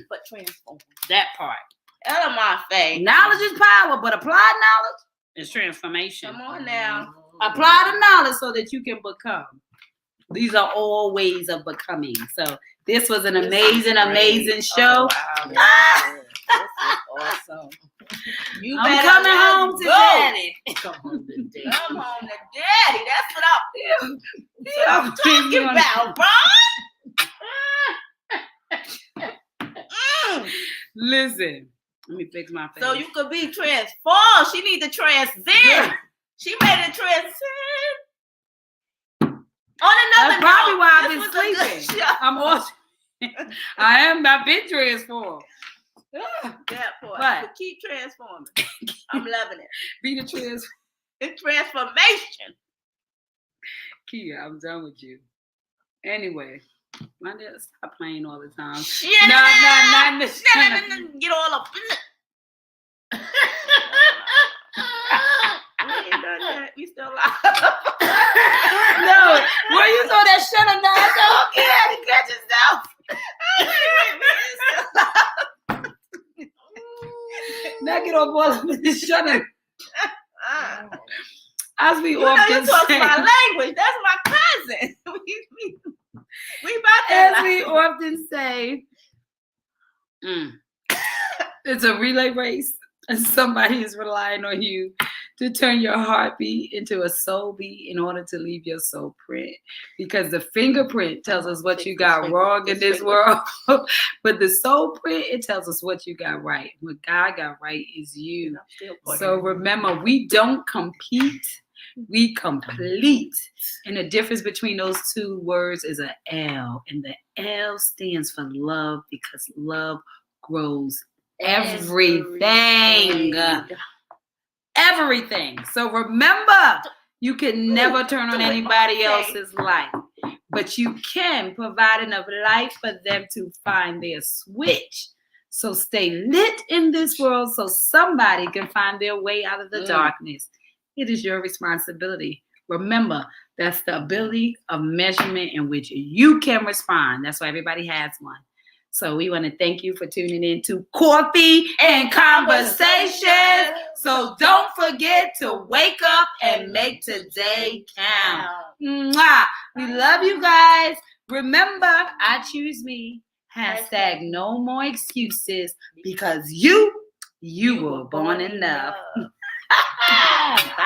but transformed. That part. Out of my face. Knowledge is power, but applied knowledge is transformation. Come on now. Apply the knowledge so that you can become. These are all ways of becoming. So this was an amazing show. Oh, wow. This is awesome. I'm coming home to Daddy. Come home to Daddy. Come home to Daddy. That's what I'm talking about, bro. Listen. Let me fix my face. So you could be transformed. She need to transcend. Yeah. She made it transcend. On another That's probably why I've been sleeping. I've been transformed. That part. But keep transforming. I'm loving it. Be the transformation. Kia, I'm done with you. Anyway. My dad stop playing all the time. No. Get all up in it. We ain't done that. We still alive. No, where you saw that shut up now? I said, okay, I didn't catch yourself. Now get on board with this shut up. As we often say, my language. That's my cousin. We about that. As we often say, it's a relay race, and somebody is relying on you to turn your heartbeat into a soul beat in order to leave your soul print. Because the fingerprint tells us what you got wrong in this world, but the soul print, it tells us what you got right. What God got right is you. So remember, we don't compete. We complete. And the difference between those two words is an L. And the L stands for love because love grows everything. Everything. So remember, you can never turn on anybody else's light. But you can provide enough light for them to find their switch. So stay lit in this world so somebody can find their way out of the darkness. It is your responsibility. Remember, that's the ability of measurement in which you can respond. That's why everybody has one. So we want to thank you for tuning in to Coffee and Conversation. So don't forget to wake up and make today count. Mwah. We love you guys. Remember, I choose me. # no more excuses because you were born in love.